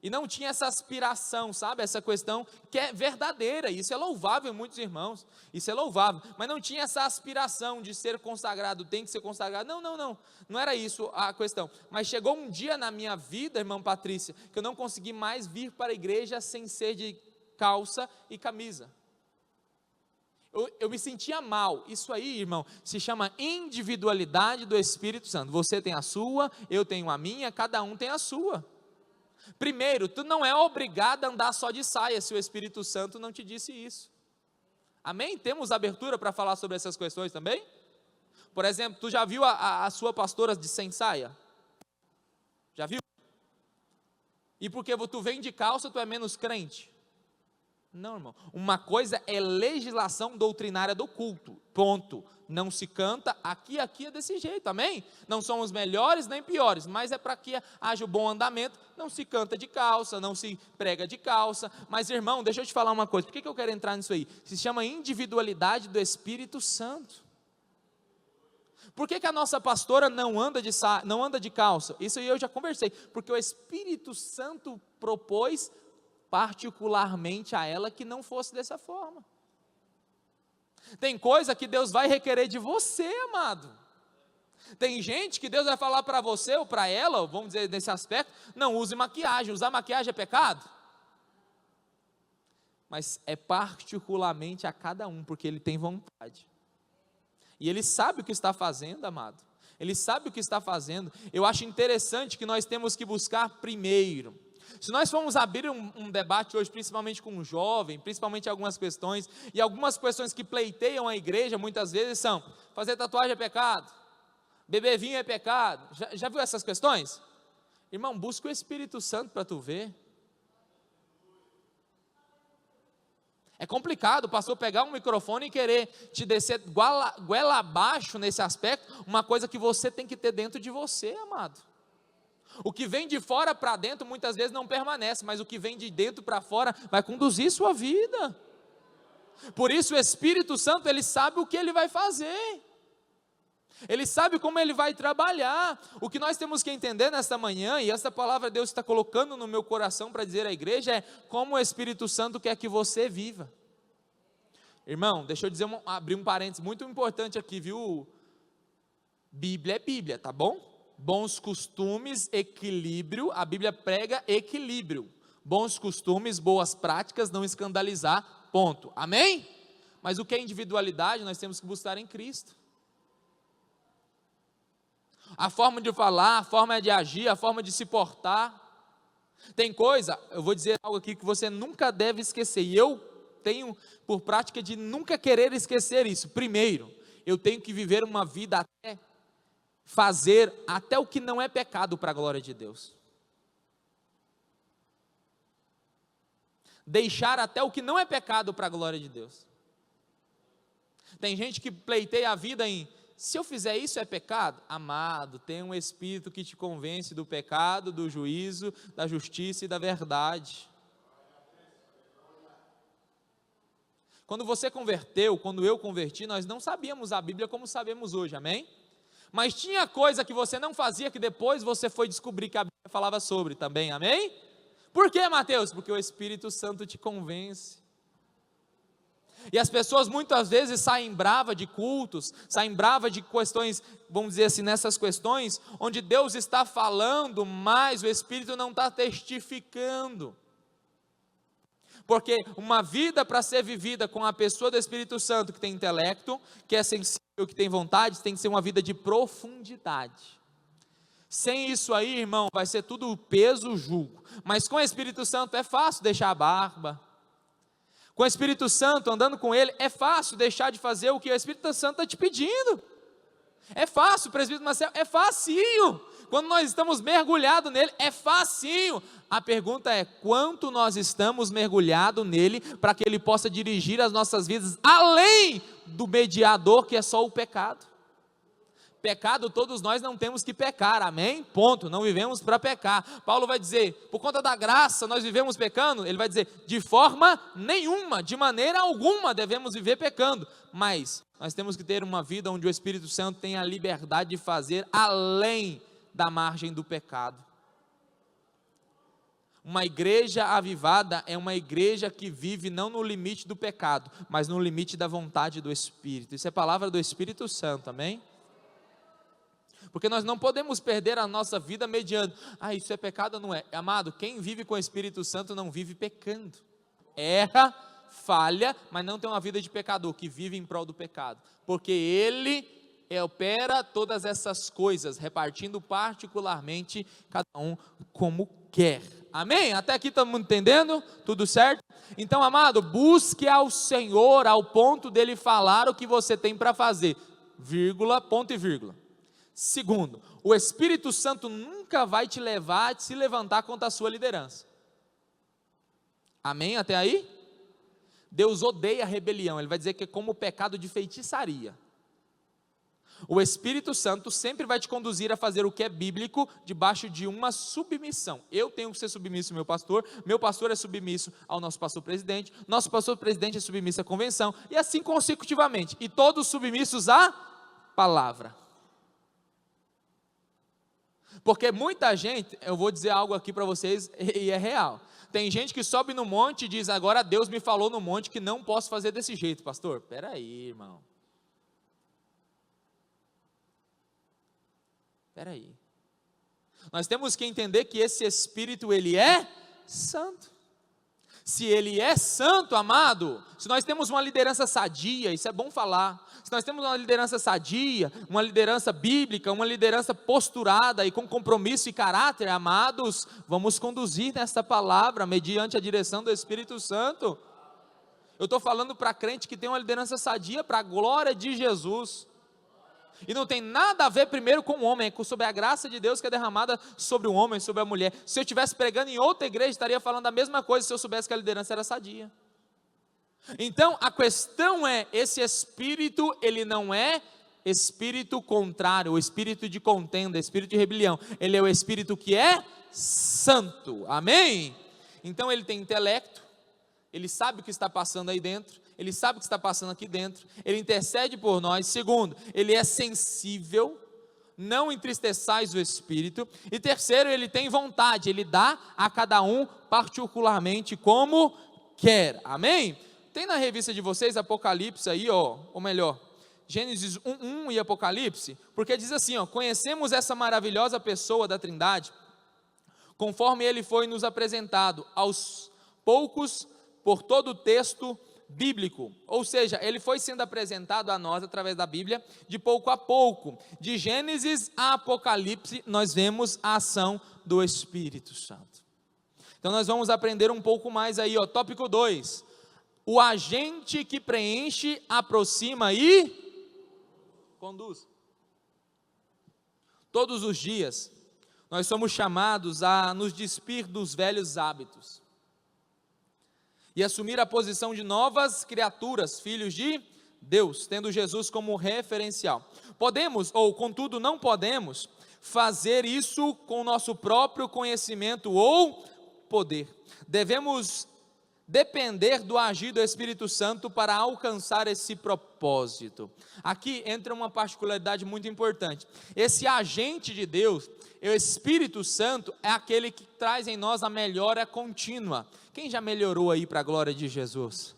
e não tinha essa aspiração, sabe, essa questão que é verdadeira, isso é louvável em muitos irmãos, isso é louvável, mas não tinha essa aspiração de ser consagrado, tem que ser consagrado, não era isso a questão. Mas chegou um dia na minha vida, irmã Patrícia, que eu não consegui mais vir para a igreja sem ser de calça e camisa. Eu me sentia mal. Isso aí, irmão, se chama individualidade do Espírito Santo. Você tem a sua, eu tenho a minha, cada um tem a sua. Primeiro, tu não é obrigado a andar só de saia, se o Espírito Santo não te disse isso. Amém? Temos abertura para falar sobre essas questões também? Por exemplo, tu já viu a sua pastora de sem saia? Já viu? E porque tu vem de calça, tu é menos crente? Não, irmão. Uma coisa é legislação doutrinária do culto, ponto. Não se canta, aqui é desse jeito, amém? Não somos melhores nem piores, mas é para que haja o bom andamento. Não se canta de calça, não se prega de calça. Mas, irmão, deixa eu te falar uma coisa, por que eu quero entrar nisso aí? Se chama individualidade do Espírito Santo. Por que a nossa pastora não anda de calça? Isso aí eu já conversei, porque o Espírito Santo propôs particularmente a ela que não fosse dessa forma. Tem coisa que Deus vai requerer de você, amado. Tem gente que Deus vai falar para você ou para ela, vamos dizer nesse aspecto, não use maquiagem. Usar maquiagem é pecado? Mas é particularmente a cada um, porque ele tem vontade. E ele sabe o que está fazendo, amado. Ele sabe o que está fazendo. Eu acho interessante que nós temos que buscar primeiro. Se nós formos abrir um debate hoje, principalmente com um jovem, principalmente algumas questões, e algumas questões que pleiteiam a igreja, muitas vezes são: fazer tatuagem é pecado, beber vinho é pecado. Já viu essas questões? Irmão, busca o Espírito Santo para tu ver. É complicado o pastor pegar um microfone e querer te descer goela abaixo nesse aspecto, uma coisa que você tem que ter dentro de você, amado. O que vem de fora para dentro muitas vezes não permanece, mas o que vem de dentro para fora vai conduzir sua vida. Por isso o Espírito Santo, ele sabe o que ele vai fazer. Ele sabe como ele vai trabalhar. O que nós temos que entender nesta manhã, e essa palavra Deus está colocando no meu coração para dizer à igreja, é como o Espírito Santo quer que você viva. Irmão, deixa eu dizer, abrir um parênteses muito importante aqui, viu? Bíblia é Bíblia, tá bom? Bons costumes, equilíbrio, a Bíblia prega equilíbrio. Bons costumes, boas práticas, não escandalizar, ponto. Amém? Mas o que é individualidade, nós temos que buscar em Cristo. A forma de falar, a forma de agir, a forma de se portar. Tem coisa, eu vou dizer algo aqui que você nunca deve esquecer, e eu tenho por prática de nunca querer esquecer isso. Primeiro, eu tenho que viver uma vida até fazer até o que não é pecado para a glória de Deus. Deixar até o que não é pecado para a glória de Deus. Tem gente que pleiteia a vida em: se eu fizer isso é pecado? Amado, tem um Espírito que te convence do pecado, do juízo, da justiça e da verdade. Quando você converteu, quando eu converti, nós não sabíamos a Bíblia como sabemos hoje, amém? Mas tinha coisa que você não fazia que depois você foi descobrir que a Bíblia falava sobre também, amém? Por que, Mateus? Porque o Espírito Santo te convence. E as pessoas muitas vezes saem bravas de cultos, saem bravas de questões, vamos dizer assim, nessas questões, onde Deus está falando, mas o Espírito não está testificando. Porque uma vida para ser vivida com a pessoa do Espírito Santo, que tem intelecto, que é sensível, que tem vontade, tem que ser uma vida de profundidade. Sem isso aí, irmão, vai ser tudo peso, jugo. Mas com o Espírito Santo é fácil deixar a barba. Com o Espírito Santo, andando com Ele, é fácil deixar de fazer o que o Espírito Santo está te pedindo. É fácil, presbítero Marcelo, é facinho. Quando nós estamos mergulhados nele, é facinho. A pergunta é, quanto nós estamos mergulhados nele, para que Ele possa dirigir as nossas vidas, além do mediador, que é só o pecado. Pecado, todos nós não temos que pecar, amém? Ponto, não vivemos para pecar. Paulo vai dizer, por conta da graça nós vivemos pecando? Ele vai dizer, de forma nenhuma, de maneira alguma devemos viver pecando. Mas nós temos que ter uma vida onde o Espírito Santo tem a liberdade de fazer além da margem do pecado. Uma igreja avivada é uma igreja que vive não no limite do pecado, mas no limite da vontade do Espírito. Isso é palavra do Espírito Santo, amém? Porque nós não podemos perder a nossa vida mediando, isso é pecado ou não é? Amado, quem vive com o Espírito Santo não vive pecando, erra, falha, mas não tem uma vida de pecador, que vive em prol do pecado, porque Ele opera todas essas coisas, repartindo particularmente cada um como quer, amém? Até aqui estamos entendendo? Tudo certo? Então, amado, busque ao Senhor ao ponto dele falar o que você tem para fazer, vírgula, ponto e vírgula. Segundo, o Espírito Santo nunca vai te levar a se levantar contra a sua liderança. Amém? Até aí? Deus odeia a rebelião, Ele vai dizer que é como o pecado de feitiçaria. O Espírito Santo sempre vai te conduzir a fazer o que é bíblico, debaixo de uma submissão. Eu tenho que ser submisso ao meu pastor é submisso ao nosso pastor presidente, nosso pastor presidente é submisso à convenção, e assim consecutivamente, e todos submissos à palavra. Porque muita gente, eu vou dizer algo aqui para vocês, e é real, tem gente que sobe no monte e diz, agora Deus me falou no monte que não posso fazer desse jeito, pastor, peraí, irmão, peraí, nós temos que entender que esse Espírito, ele é santo. Se Ele é santo, amado, se nós temos uma liderança sadia, isso é bom falar, se nós temos uma liderança sadia, uma liderança bíblica, uma liderança posturada e com compromisso e caráter, amados, vamos conduzir nesta palavra, mediante a direção do Espírito Santo. Eu estou falando para crente que tem uma liderança sadia, para a glória de Jesus, e não tem nada a ver primeiro com o homem, é sobre a graça de Deus que é derramada sobre o homem, sobre a mulher. Se eu estivesse pregando em outra igreja, estaria falando a mesma coisa se eu soubesse que a liderança era sadia. Então a questão é, esse espírito, ele não é espírito contrário, o espírito de contenda, espírito de rebelião, ele é o espírito que é santo, amém? Então ele tem intelecto, ele sabe o que está passando aí dentro, ele sabe o que está passando aqui dentro, ele intercede por nós. Segundo, ele é sensível, não entristeçais o Espírito. E terceiro, ele tem vontade, ele dá a cada um particularmente como quer, amém? Tem na revista de vocês Apocalipse aí, ou melhor, Gênesis 1:1 e Apocalipse, porque diz assim, conhecemos essa maravilhosa pessoa da Trindade, conforme ele foi nos apresentado, aos poucos, por todo o texto bíblico, ou seja, ele foi sendo apresentado a nós através da Bíblia, de pouco a pouco, de Gênesis a Apocalipse, nós vemos a ação do Espírito Santo. Então nós vamos aprender um pouco mais aí, tópico 2, o agente que preenche, aproxima e conduz. Todos os dias, nós somos chamados a nos despir dos velhos hábitos, e assumir a posição de novas criaturas, filhos de Deus, tendo Jesus como referencial. Podemos, ou contudo não podemos, fazer isso com o nosso próprio conhecimento ou poder. Devemos depender do agir do Espírito Santo para alcançar esse propósito. Aqui entra uma particularidade muito importante. Esse agente de Deus, o Espírito Santo, é aquele que traz em nós a melhora contínua. Quem já melhorou aí para a glória de Jesus?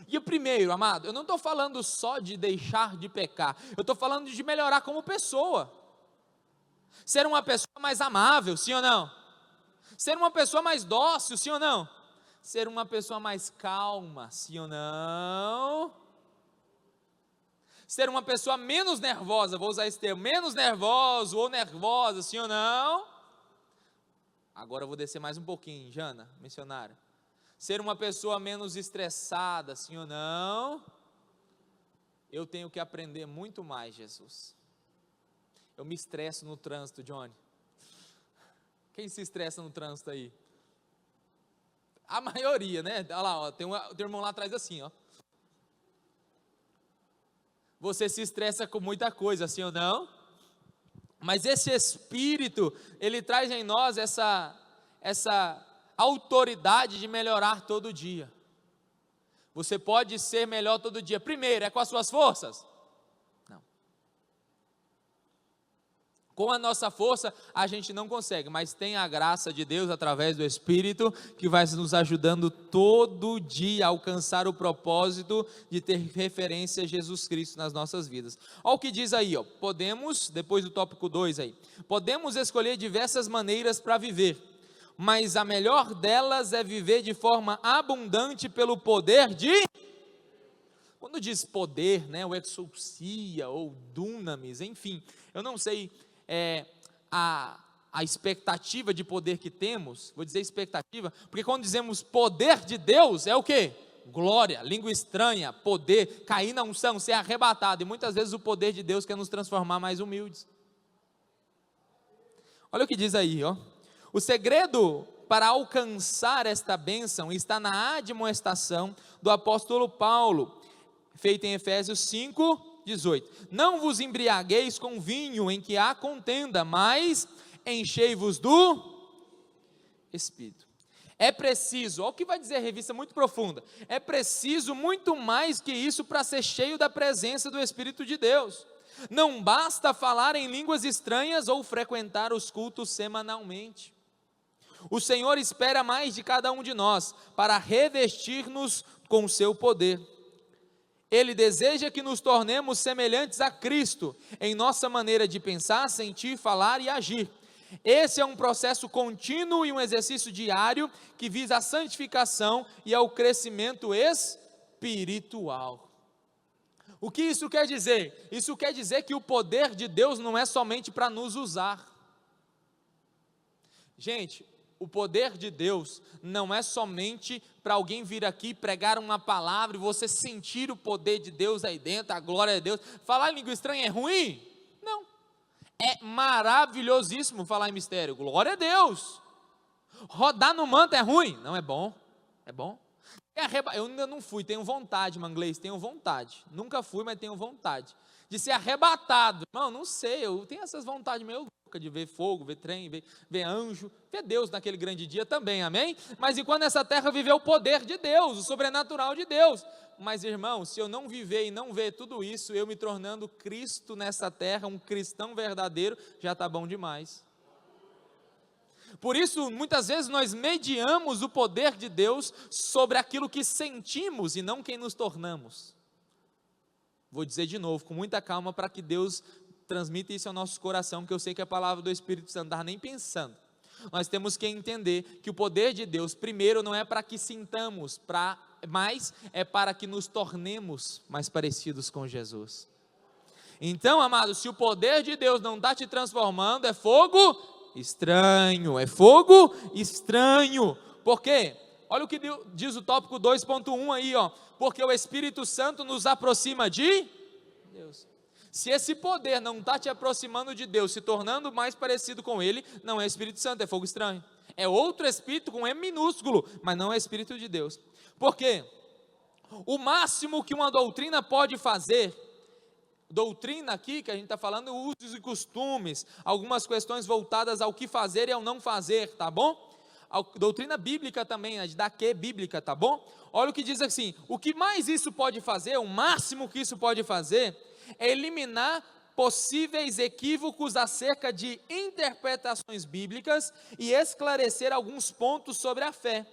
E o primeiro, amado, eu não estou falando só de deixar de pecar, eu estou falando de melhorar como pessoa. Ser uma pessoa mais amável, sim ou não? Ser uma pessoa mais dócil, sim ou não? Ser uma pessoa mais calma, sim ou não? Ser uma pessoa menos nervosa, vou usar esse termo, menos nervoso ou nervosa, sim ou não? Agora eu vou descer mais um pouquinho, Jana, missionária. Ser uma pessoa menos estressada, sim ou não? Eu tenho que aprender muito mais, Jesus. Eu me estresso no trânsito, Johnny. Quem se estressa no trânsito aí? A maioria, né? Olha lá, ó, tem um irmão lá atrás assim, ó. Você se estressa com muita coisa, sim ou não? Mas esse Espírito, ele traz em nós essa autoridade de melhorar todo dia. Você pode ser melhor todo dia. Primeiro, é com as suas forças? Não. Com a nossa força, a gente não consegue, mas tem a graça de Deus através do Espírito, que vai nos ajudando todo dia a alcançar o propósito de ter referência a Jesus Cristo nas nossas vidas. Olha o que diz aí, ó. Podemos, depois do tópico 2 aí, podemos escolher diversas maneiras para viver, mas a melhor delas é viver de forma abundante pelo poder de... Quando diz poder, né, o exousia ou dunamis, enfim, eu não sei a expectativa de poder que temos, vou dizer expectativa, porque quando dizemos poder de Deus, é o quê? Glória, língua estranha, poder, cair na unção, ser arrebatado, e muitas vezes o poder de Deus quer nos transformar mais humildes. Olha o que diz aí, ó. O segredo para alcançar esta bênção está na admoestação do apóstolo Paulo, feita em Efésios 5:18. Não vos embriagueis com vinho em que há contenda, mas enchei-vos do Espírito. É preciso, olha o que vai dizer a revista muito profunda, é preciso muito mais que isso para ser cheio da presença do Espírito de Deus. Não basta falar em línguas estranhas ou frequentar os cultos semanalmente. O Senhor espera mais de cada um de nós para revestir-nos com o seu poder. Ele deseja que nos tornemos semelhantes a Cristo em nossa maneira de pensar, sentir, falar e agir. Esse é um processo contínuo e um exercício diário que visa a santificação e ao crescimento espiritual. O que isso quer dizer? Isso quer dizer que o poder de Deus não é somente para nos usar. Gente, o poder de Deus não é somente para alguém vir aqui pregar uma palavra e você sentir o poder de Deus aí dentro, a glória de Deus. Falar em língua estranha é ruim? Não. É maravilhosíssimo falar em mistério, glória a Deus. Rodar no manto é ruim? Não, é bom. É bom. Eu ainda não fui, tenho vontade, manglês, tenho vontade. Nunca fui, mas tenho vontade de ser arrebatado. Irmão, não sei, eu tenho essas vontades meio loucas de ver fogo, ver trem, ver anjo, ver Deus naquele grande dia também, amém? Mas enquanto nessa terra viver o poder de Deus, o sobrenatural de Deus. Mas irmão, se eu não viver e não ver tudo isso, eu me tornando Cristo nessa terra, um cristão verdadeiro, já está bom demais. Por isso, muitas vezes nós mediamos o poder de Deus sobre aquilo que sentimos e não quem nos tornamos. Vou dizer de novo, com muita calma, para que Deus transmita isso ao nosso coração, que eu sei que a palavra do Espírito Santo não está nem pensando. Nós temos que entender que o poder de Deus, primeiro, não é para que sintamos, mas é para que nos tornemos mais parecidos com Jesus. Então, amado, se o poder de Deus não está te transformando, é fogo estranho, é fogo estranho. Por quê? Olha o que diz o tópico 2.1 aí, ó. Porque o Espírito Santo nos aproxima de Deus. Se esse poder não está te aproximando de Deus, se tornando mais parecido com Ele, não é Espírito Santo, é fogo estranho. É outro Espírito com E minúsculo, mas não é Espírito de Deus. Por quê? O máximo que uma doutrina pode fazer, doutrina aqui que a gente está falando, usos e costumes, algumas questões voltadas ao que fazer e ao não fazer, tá bom? a doutrina bíblica também, a didaquê bíblica, tá bom? Olha o que diz assim: o que mais isso pode fazer, o máximo que isso pode fazer, é eliminar possíveis equívocos acerca de interpretações bíblicas e esclarecer alguns pontos sobre a fé.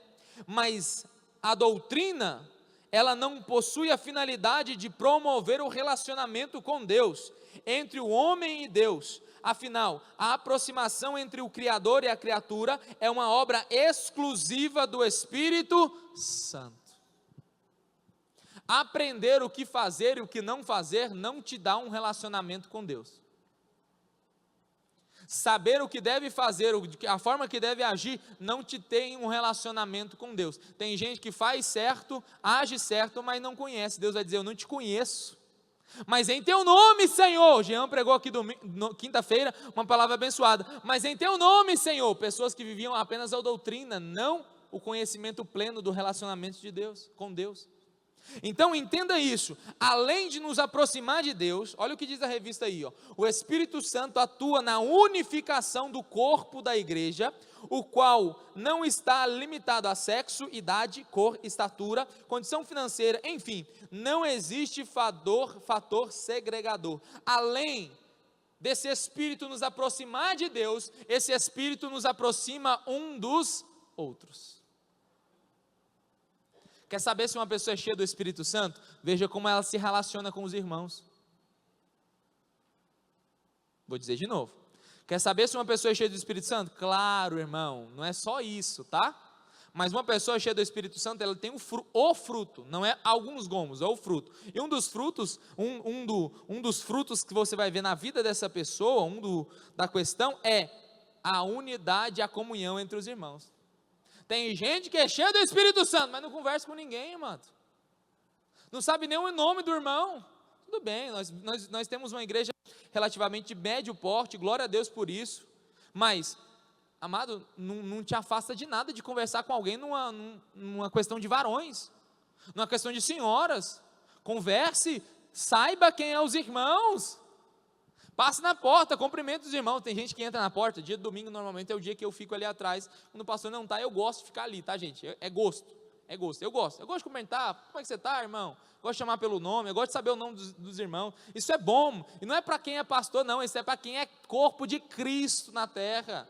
Mas a doutrina, ela não possui a finalidade de promover o relacionamento com Deus, entre o homem e Deus. Afinal, a aproximação entre o Criador e a criatura é uma obra exclusiva do Espírito Santo. Aprender o que fazer e o que não fazer não te dá um relacionamento com Deus. Saber o que deve fazer, a forma que deve agir, não te tem um relacionamento com Deus. Tem gente que faz certo, age certo, mas não conhece. Deus vai dizer: eu não te conheço. Mas em teu nome, Senhor. Jean pregou aqui quinta-feira uma palavra abençoada. Mas em teu nome, Senhor. Pessoas que viviam apenas a doutrina, não o conhecimento pleno do relacionamento de Deus, com Deus. Então entenda isso, além de nos aproximar de Deus, olha o que diz a revista aí, ó, o Espírito Santo atua na unificação do corpo da igreja, o qual não está limitado a sexo, idade, cor, estatura, condição financeira, enfim, não existe fator segregador. Além desse Espírito nos aproximar de Deus, esse Espírito nos aproxima um dos outros. Quer saber se uma pessoa é cheia do Espírito Santo? Veja como ela se relaciona com os irmãos. Vou dizer de novo. Quer saber se uma pessoa é cheia do Espírito Santo? Claro, irmão, não é só isso, tá? Mas uma pessoa cheia do Espírito Santo, ela tem o fruto, não é alguns gomos, é o fruto. E um dos frutos, um dos frutos que você vai ver na vida dessa pessoa, da questão é a unidade, a comunhão entre os irmãos. Tem gente que é cheia do Espírito Santo, mas não conversa com ninguém, amado. Não sabe nem o nome do irmão. Tudo bem, nós temos uma igreja relativamente de médio porte, glória a Deus por isso. Mas, amado, não te afasta de nada de conversar com alguém numa questão de varões, numa questão de senhoras. Converse, saiba quem é os irmãos. Passe na porta, cumprimenta os irmãos. Tem gente que entra na porta, dia de domingo normalmente é o dia que eu fico ali atrás. Quando o pastor não está, eu gosto de ficar ali, tá, gente? É gosto. Eu gosto de comentar. Como é que você está, irmão? Gosto de chamar pelo nome, eu gosto de saber o nome dos irmãos. Isso é bom. E não é para quem é pastor, não. Isso é para quem é corpo de Cristo na terra.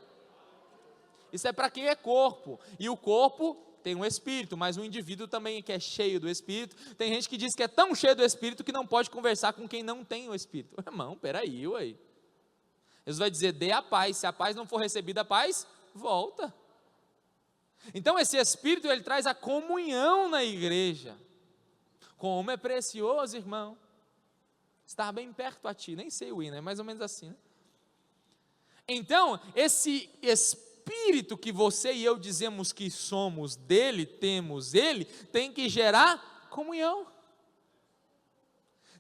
Isso é para quem é corpo. E o corpo tem um espírito, mas o indivíduo também que é cheio do espírito. Tem gente que diz que é tão cheio do espírito que não pode conversar com quem não tem o espírito. Irmão, peraí, ué. Jesus vai dizer: dê a paz. Se a paz não for recebida, a paz volta. Então esse espírito, ele traz a comunhão na igreja. Como é precioso, irmão, estar bem perto a ti. Nem sei o hino, é mais ou menos assim, né? Então esse espírito que você e eu dizemos que somos dele, temos ele, tem que gerar comunhão,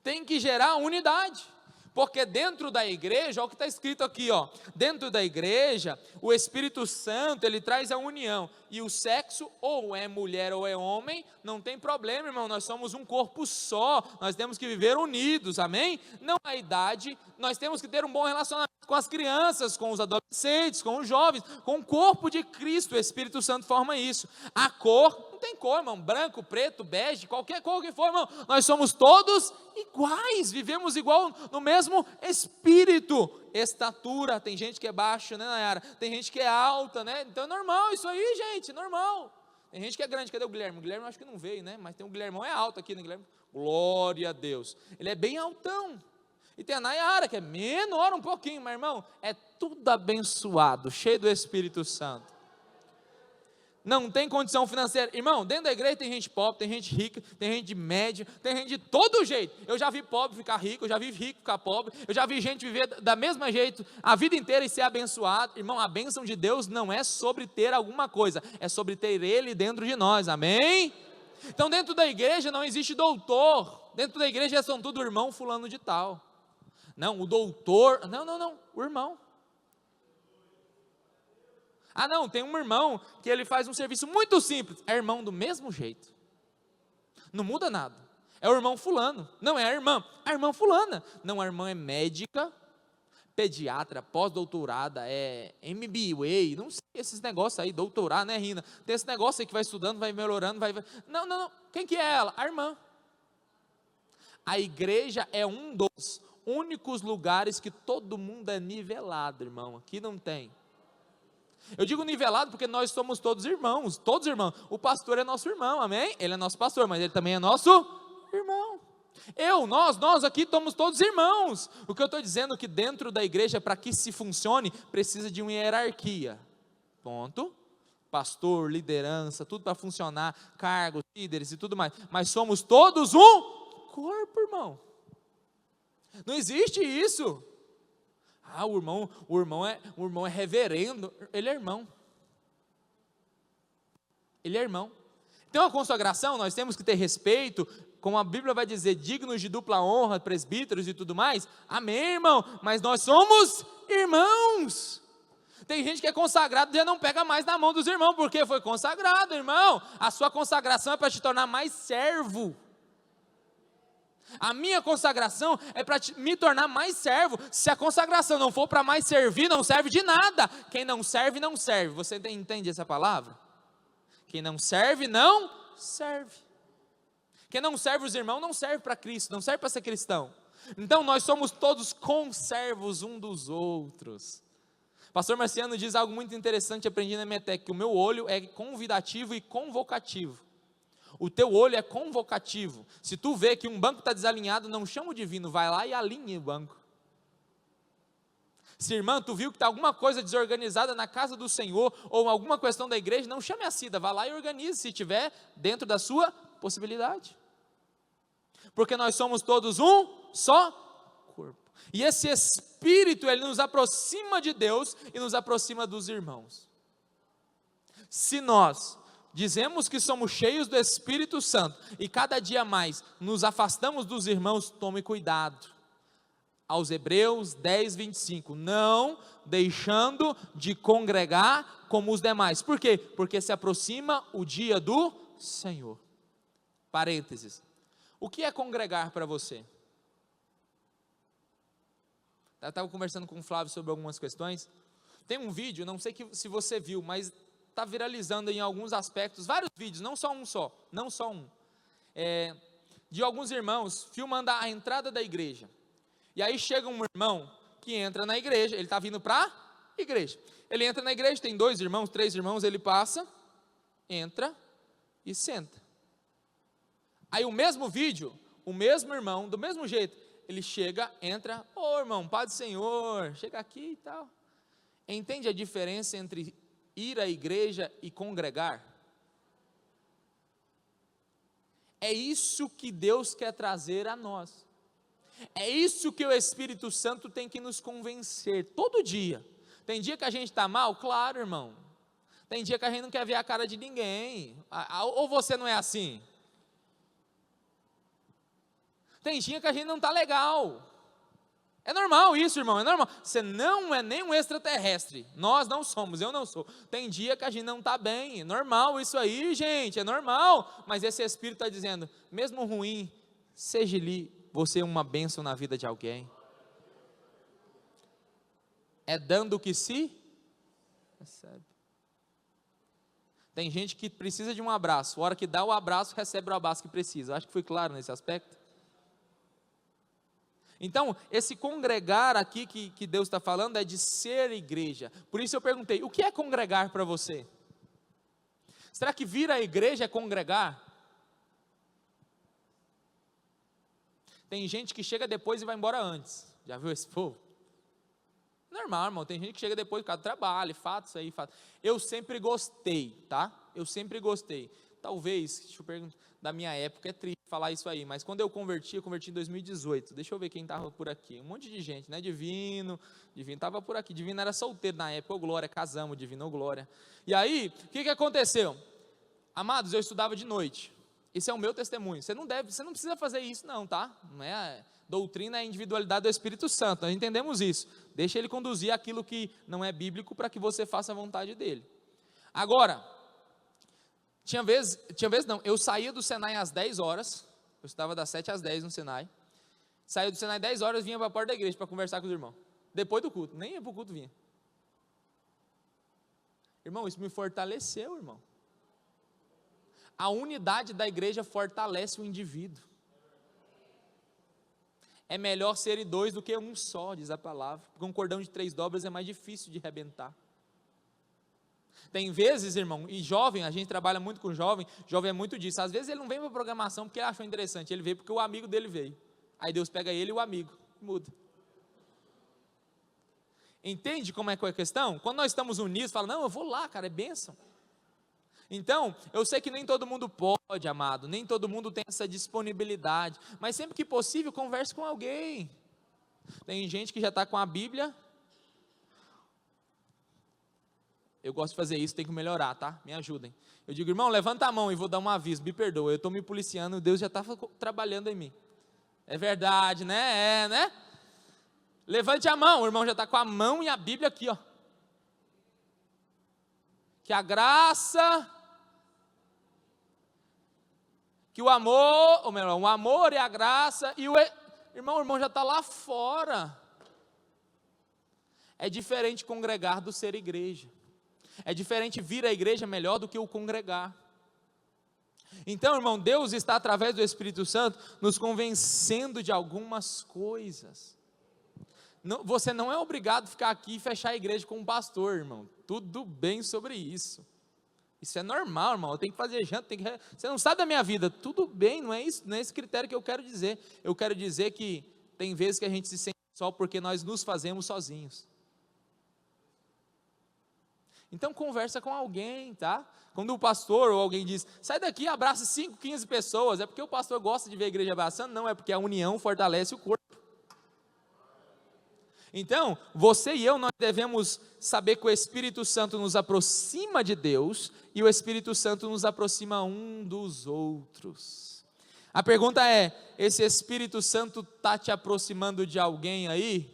tem que gerar unidade, porque dentro da igreja, olha o que está escrito aqui, ó, dentro da igreja, o Espírito Santo, ele traz a união, e o sexo, ou é mulher ou é homem, não tem problema, irmão, nós somos um corpo só, nós temos que viver unidos, amém? Não há idade, nós temos que ter um bom relacionamento com as crianças, com os adolescentes, com os jovens, com o corpo de Cristo. O Espírito Santo forma isso. A cor, não tem cor, irmão, branco, preto, bege, qualquer cor que for, irmão, nós somos todos iguais, vivemos igual no mesmo Espírito. Estatura, tem gente que é baixa, né, Nayara? Tem gente que é alta, né? Então é normal isso aí, gente, normal. Tem gente que é grande. Cadê o Guilherme? O Guilherme acho que não veio, né? Mas tem o Guilhermão, é alto aqui, né, Guilherme? Glória a Deus. Ele é bem altão. E tem a Nayara, que é menor um pouquinho, mas irmão, é tudo abençoado, cheio do Espírito Santo. Não tem condição financeira. Irmão, dentro da igreja tem gente pobre, tem gente rica, tem gente de média, tem gente de todo jeito. Eu já vi pobre ficar rico, eu já vi rico ficar pobre, eu já vi gente viver da mesma jeito a vida inteira e ser abençoado. Irmão, a bênção de Deus não é sobre ter alguma coisa, é sobre ter Ele dentro de nós, amém? Então dentro da igreja não existe doutor, dentro da igreja são tudo irmão fulano de tal. Não, o doutor, não, o irmão. Ah não, tem um irmão que ele faz um serviço muito simples, é irmão do mesmo jeito, não muda nada, é o irmão fulano, não é a irmã fulana, não, a irmã é médica, pediatra, pós-doutorada, MBA, não sei, esses negócios aí, doutorado, né, Rina? Tem esse negócio aí que vai estudando, vai melhorando, Não. Quem que é ela? A irmã. A igreja é um dos únicos lugares que todo mundo é nivelado, irmão. Aqui não tem. Eu digo nivelado porque nós somos todos irmãos. O pastor é nosso irmão, amém? Ele é nosso pastor, mas ele também é nosso irmão. Nós aqui somos todos irmãos. O que eu estou dizendo é que dentro da igreja, para que se funcione, precisa de uma hierarquia. Ponto. Pastor, liderança, tudo para funcionar, cargos, líderes e tudo mais. Mas somos todos um corpo, irmão. Não existe isso. O irmão é reverendo. Ele é irmão. Tem uma consagração, nós temos que ter respeito, como a Bíblia vai dizer, dignos de dupla honra, presbíteros e tudo mais. Amém, irmão? Mas nós somos irmãos. Tem gente que é consagrado e já não pega mais na mão dos irmãos, porque foi consagrado, irmão. A sua consagração é para te tornar mais servo. A minha consagração é para me tornar mais servo. Se a consagração não for para mais servir, não serve de nada. Quem não serve, não serve. Você entende essa palavra? Quem não serve, não serve. Quem não serve os irmãos, não serve para Cristo, não serve para ser cristão. Então nós somos todos conservos um dos outros. Pastor Marciano diz algo muito interessante, aprendi na Metec, que o meu olho é convidativo e convocativo. O teu olho é convocativo. Se tu vê que um banco está desalinhado, não chama o divino, vai lá e alinhe o banco. Se, irmã, tu viu que está alguma coisa desorganizada na casa do Senhor, ou alguma questão da igreja, não chame a Cida, vá lá e organize, se tiver dentro da sua possibilidade. Porque nós somos todos um só corpo. E esse Espírito, ele nos aproxima de Deus e nos aproxima dos irmãos. Se nós dizemos que somos cheios do Espírito Santo e cada dia mais nos afastamos dos irmãos, tome cuidado. Aos Hebreus 10, 25, não deixando de congregar como os demais. Por quê? Porque se aproxima o dia do Senhor. Parênteses. O que é congregar para você? Eu estava conversando com o Flávio sobre algumas questões. Tem um vídeo, não sei se você viu, mas está viralizando em alguns aspectos, vários vídeos, não só um, de alguns irmãos filmando a entrada da igreja. E aí chega um irmão que entra na igreja, ele está vindo para a igreja. Ele entra na igreja, tem 2 irmãos, 3 irmãos, ele passa, entra e senta. Aí o mesmo vídeo, o mesmo irmão, do mesmo jeito, ele chega, entra, irmão, paz do Senhor, chega aqui e tal. Entende a diferença entre ir à igreja e congregar? É isso que Deus quer trazer a nós. É isso que o Espírito Santo tem que nos convencer, todo dia. Tem dia que a gente está mal? Claro, irmão. Tem dia que a gente não quer ver a cara de ninguém. Ou você não é assim? Tem dia que a gente não está legal. É normal isso, irmão, é normal. Você não é nem um extraterrestre. Nós não somos, eu não sou. Tem dia que a gente não está bem. É normal isso aí, gente, é normal. Mas esse Espírito está dizendo, mesmo ruim, seja-lhe você uma bênção na vida de alguém. É dando que se recebe. Tem gente que precisa de um abraço. A hora que dá o abraço, recebe o abraço que precisa. Acho que fui claro nesse aspecto. Então, esse congregar aqui que Deus está falando é de ser igreja. Por isso eu perguntei, o que é congregar para você? Será que vir à igreja é congregar? Tem gente que chega depois e vai embora antes. Já viu esse povo? Normal, irmão. Tem gente que chega depois por causa do trabalho, fato. Eu sempre gostei, tá? Eu sempre gostei. Talvez, deixa eu perguntar, da minha época é triste falar isso aí, mas quando eu converti em 2018. Deixa eu ver quem estava por aqui. Um monte de gente, né? Divino estava por aqui. Divino era solteiro na época, ô glória, casamos, Divino, ô glória. E aí, o que aconteceu? Amados, eu estudava de noite. Esse é o meu testemunho. Você não precisa fazer isso não, tá? Não é doutrina, é a individualidade do Espírito Santo. Nós entendemos isso. Deixa ele conduzir aquilo que não é bíblico para que você faça a vontade dele. Agora, tinha vez não, eu saía do Senai às 10 horas, eu estudava das 7 às 10 no Senai, saía do Senai às 10 horas e vinha para a porta da igreja para conversar com os irmãos. Depois do culto, nem ia para o culto, vinha. Irmão, isso me fortaleceu, irmão. A unidade da igreja fortalece o indivíduo. É melhor serem dois do que um só, diz a palavra, porque um cordão de 3 dobras é mais difícil de arrebentar. Tem vezes, irmão, e jovem, a gente trabalha muito com jovem é muito disso, às vezes ele não vem para a programação porque ele achou interessante, ele veio porque o amigo dele veio, aí Deus pega ele e o amigo, muda. Entende como é que é a questão? Quando nós estamos unidos, fala, não, eu vou lá, cara, é bênção. Então, eu sei que nem todo mundo pode, amado, nem todo mundo tem essa disponibilidade, mas sempre que possível, converse com alguém. Tem gente que já está com a Bíblia. Eu gosto de fazer isso, tem que melhorar, tá? Me ajudem. Eu digo, irmão, levanta a mão e vou dar um aviso, me perdoa, eu estou me policiando, Deus já está trabalhando em mim. É verdade, né? É, né? Levante a mão, o irmão já está com a mão e a Bíblia aqui, ó. Que a graça, que o amor, ou melhor, o amor e a graça, e o irmão já está lá fora. É diferente congregar do ser igreja. É diferente vir à igreja melhor do que o congregar. Então, irmão, Deus está através do Espírito Santo nos convencendo de algumas coisas. Não, você não é obrigado a ficar aqui e fechar a igreja com um pastor, irmão. Tudo bem sobre isso. Isso é normal, irmão. Eu tenho que fazer janta, você não sabe da minha vida. Tudo bem, não é isso, não é esse critério que eu quero dizer. Eu quero dizer que tem vezes que a gente se sente só porque nós nos fazemos sozinhos. Então conversa com alguém, tá? Quando o pastor ou alguém diz, sai daqui e abraça 5, 15 pessoas, é porque o pastor gosta de ver a igreja abraçando? Não, é porque a união fortalece o corpo. Então, você e eu, nós devemos saber que o Espírito Santo nos aproxima de Deus e o Espírito Santo nos aproxima um dos outros. A pergunta é, esse Espírito Santo está te aproximando de alguém aí?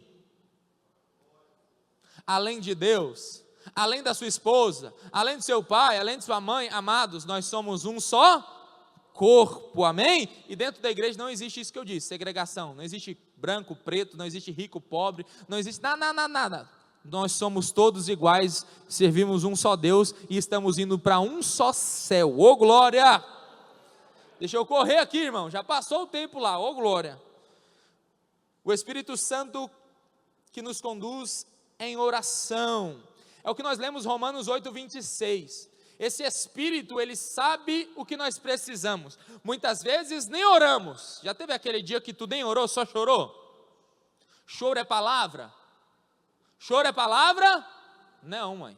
Além de Deus? Além da sua esposa, além do seu pai, além de sua mãe, amados, nós somos um só corpo, amém? E dentro da igreja não existe isso que eu disse, segregação, não existe branco, preto, não existe rico, pobre, não existe nada, nós somos todos iguais, servimos um só Deus e estamos indo para um só céu, ô glória! Deixa eu correr aqui, irmão, já passou o tempo lá, ô glória! O Espírito Santo que nos conduz em oração, é o que nós lemos Romanos 8, 26, esse Espírito, ele sabe o que nós precisamos, muitas vezes nem oramos, já teve aquele dia que tu nem orou, só chorou? Choro é palavra? Choro é palavra? Não, mãe,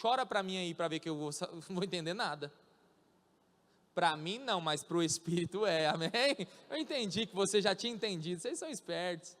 chora para mim aí, para ver que eu não vou entender nada, para mim não, mas para o Espírito é, amém? Eu entendi que você já tinha entendido, vocês são espertos,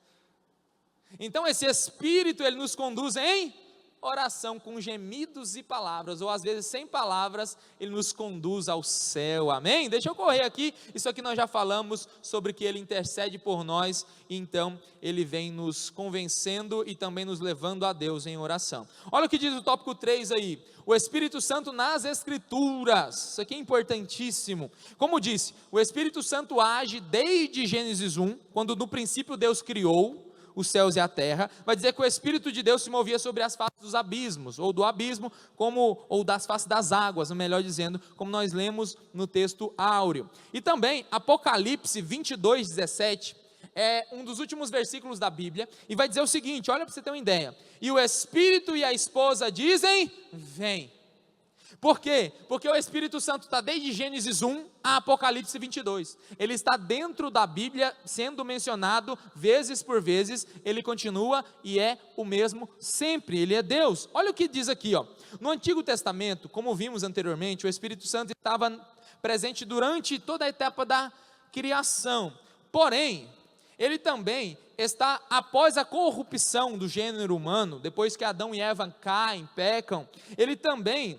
então esse Espírito, ele nos conduz em oração com gemidos e palavras, ou às vezes sem palavras, ele nos conduz ao céu, amém? Deixa eu correr aqui, isso aqui nós já falamos sobre que ele intercede por nós, então ele vem nos convencendo e também nos levando a Deus em oração. Olha o que diz o tópico 3 aí, o Espírito Santo nas Escrituras, isso aqui é importantíssimo, como disse, o Espírito Santo age desde Gênesis 1, quando no princípio Deus criou os céus e a terra, vai dizer que o Espírito de Deus se movia sobre as faces dos abismos, ou do abismo, ou das faces das águas, melhor dizendo, como nós lemos no texto áureo. E também, Apocalipse 22, 17, é um dos últimos versículos da Bíblia, e vai dizer o seguinte, olha para você ter uma ideia, e o Espírito e a esposa dizem, vem. Por quê? Porque o Espírito Santo está desde Gênesis 1 a Apocalipse 22, ele está dentro da Bíblia, sendo mencionado vezes por vezes, ele continua e é o mesmo sempre, ele é Deus. Olha o que diz aqui, ó. No Antigo Testamento, como vimos anteriormente, o Espírito Santo estava presente durante toda a etapa da criação, porém, ele também está após a corrupção do gênero humano, depois que Adão e Eva caem, pecam, ele também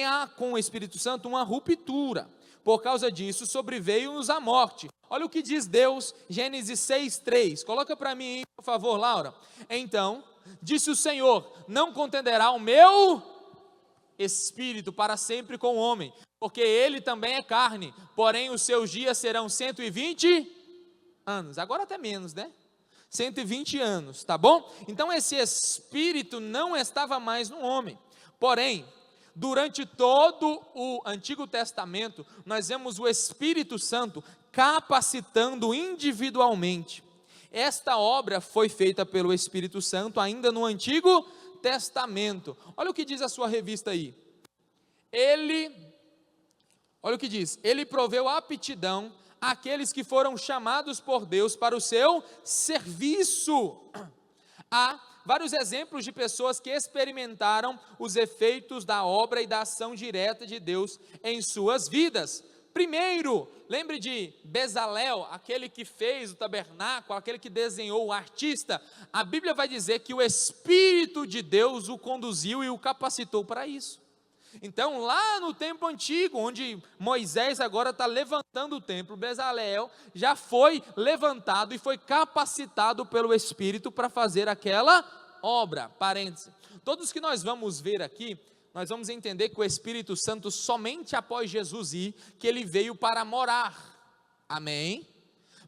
há com o Espírito Santo uma ruptura, por causa disso sobreveio-nos a morte. Olha o que diz Deus, Gênesis 6:3, coloca para mim aí, por favor, Laura. Então, disse o Senhor, não contenderá o meu Espírito para sempre com o homem, porque ele também é carne, porém os seus dias serão 120 anos, agora até menos, né? 120 anos, tá bom? Então esse espírito não estava mais no homem. Porém, durante todo o Antigo Testamento, nós vemos o Espírito Santo capacitando individualmente. Esta obra foi feita pelo Espírito Santo ainda no Antigo Testamento. Olha o que diz a sua revista aí. Olha o que diz: ele proveu aptidão àqueles que foram chamados por Deus para o seu serviço. Há vários exemplos de pessoas que experimentaram os efeitos da obra e da ação direta de Deus em suas vidas. Primeiro, lembre de Bezalel, aquele que fez o tabernáculo, aquele que desenhou, o artista. A Bíblia vai dizer que o Espírito de Deus o conduziu e o capacitou para isso. Então, lá no tempo antigo, onde Moisés agora está levantando o templo, Bezalel já foi levantado e foi capacitado pelo Espírito para fazer aquela obra. Parênteses. Todos que nós vamos ver aqui, nós vamos entender que o Espírito Santo, somente após Jesus ir, que ele veio para morar. Amém?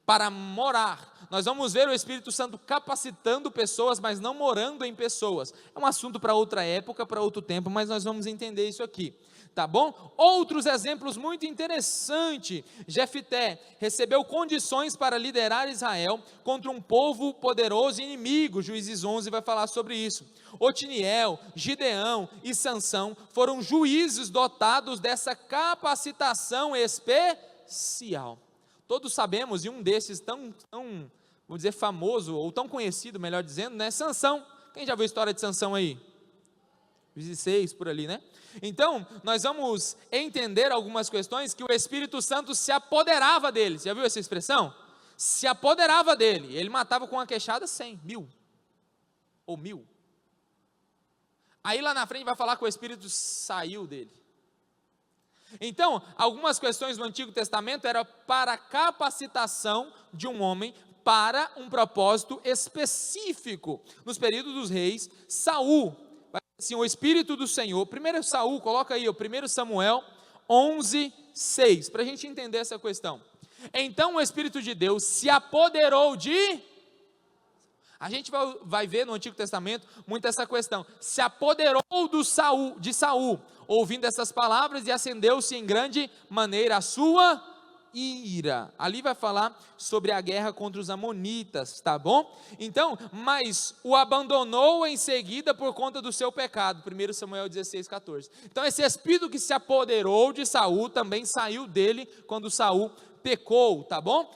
Para morar. Nós vamos ver o Espírito Santo capacitando pessoas, mas não morando em pessoas. É um assunto para outra época, para outro tempo, mas nós vamos entender isso aqui, tá bom? Outros exemplos muito interessantes. Jefté recebeu condições para liderar Israel contra um povo poderoso e inimigo. Juízes 11 vai falar sobre isso. Otiniel, Gideão e Sansão foram juízes dotados dessa capacitação especial. Todos sabemos, e um desses tão, vamos dizer, famoso, ou tão conhecido, melhor dizendo, né? Sansão. Quem já viu a história de Sansão aí? 16 por ali, né? Então, nós vamos entender algumas questões que o Espírito Santo se apoderava dele. Já viu essa expressão? Se apoderava dele. Ele matava com uma queixada 100, 1000 ou 1000. Aí lá na frente vai falar que o Espírito saiu dele. Então, algumas questões do Antigo Testamento eram para a capacitação de um homem para um propósito específico. Nos períodos dos reis, Saul, assim, o Espírito do Senhor, primeiro Saul, coloca aí, o 1 Samuel 11:6, para a gente entender essa questão. Então o Espírito de Deus se apoderou de... A gente vai ver no Antigo Testamento muito essa questão. Se apoderou de Saul, ouvindo essas palavras, e acendeu-se em grande maneira a sua ira. Ali vai falar sobre a guerra contra os amonitas, tá bom? Então, mas o abandonou em seguida por conta do seu pecado. 1 Samuel 16:14. Então esse espírito que se apoderou de Saul também saiu dele quando Saul pecou, tá bom?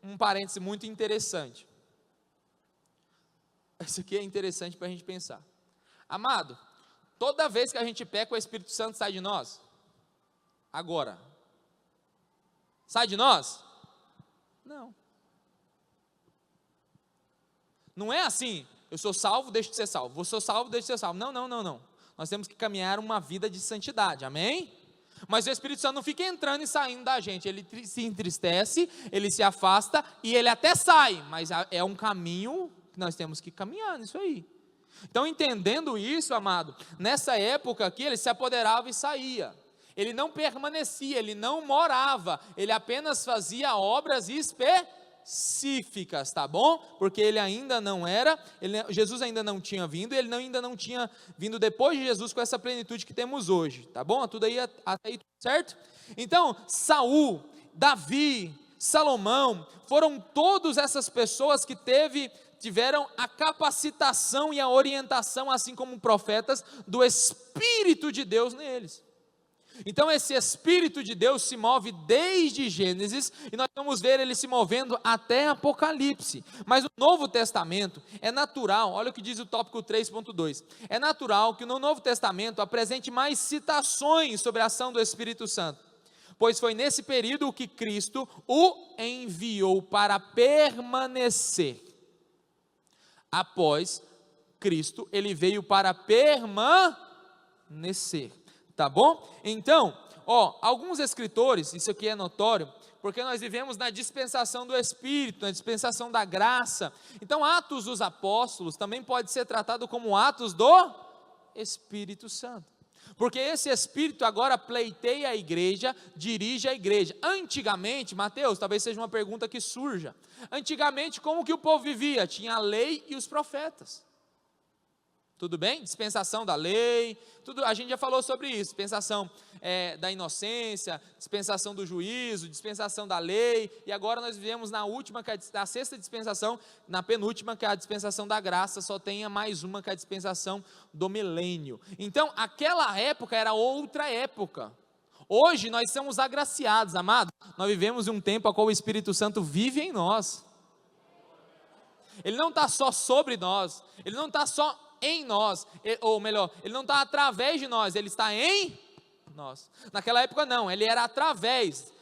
Um parêntese muito interessante. Isso aqui é interessante para a gente pensar. Amado, toda vez que a gente peca, o Espírito Santo sai de nós? Agora. Sai de nós? Não. Não é assim, eu sou salvo, deixo de ser salvo. Eu sou salvo, deixo de ser salvo. Não. Nós temos que caminhar uma vida de santidade, amém? Mas o Espírito Santo não fica entrando e saindo da gente. Ele se entristece, ele se afasta e ele até sai. Mas é um caminho... nós temos que caminhar nisso aí. Então, entendendo isso, amado, nessa época aqui, ele se apoderava e saía. Ele não permanecia, ele não morava, ele apenas fazia obras específicas, tá bom? Porque ele ainda não era, Jesus ainda não tinha vindo, ele ainda não tinha vindo depois de Jesus com essa plenitude que temos hoje, tá bom? Tudo aí, até aí, certo? Então, Saul, Davi, Salomão, foram todas essas pessoas que tiveram a capacitação e a orientação, assim como profetas, do Espírito de Deus neles. Então esse Espírito de Deus se move desde Gênesis, e nós vamos ver ele se movendo até Apocalipse. Mas no Novo Testamento é natural, olha o que diz o tópico 3.2, é natural que no Novo Testamento apresente mais citações sobre a ação do Espírito Santo, pois foi nesse período que Cristo o enviou para permanecer. Após Cristo, ele veio para permanecer, tá bom? Então, alguns escritores, isso aqui é notório, porque nós vivemos na dispensação do Espírito, na dispensação da graça. Então, Atos dos Apóstolos também pode ser tratado como Atos do Espírito Santo. Porque esse Espírito agora pleiteia a igreja, dirige a igreja. Antigamente, Mateus, talvez seja uma pergunta que surja. Antigamente, como que o povo vivia? Tinha a lei e os profetas. Tudo bem? Dispensação da lei, tudo, a gente já falou sobre isso, dispensação da inocência, dispensação do juízo, dispensação da lei, e agora nós vivemos na última, que é a sexta dispensação, na penúltima, que é a dispensação da graça, só tenha mais uma, que é a dispensação do milênio. Então, aquela época era outra época. Hoje nós somos agraciados, amados, nós vivemos um tempo a qual o Espírito Santo vive em nós. Ele não está só sobre nós, ele não está só em nós, ou melhor, ele não está através de nós, ele está em nós. Naquela época não, ele era através,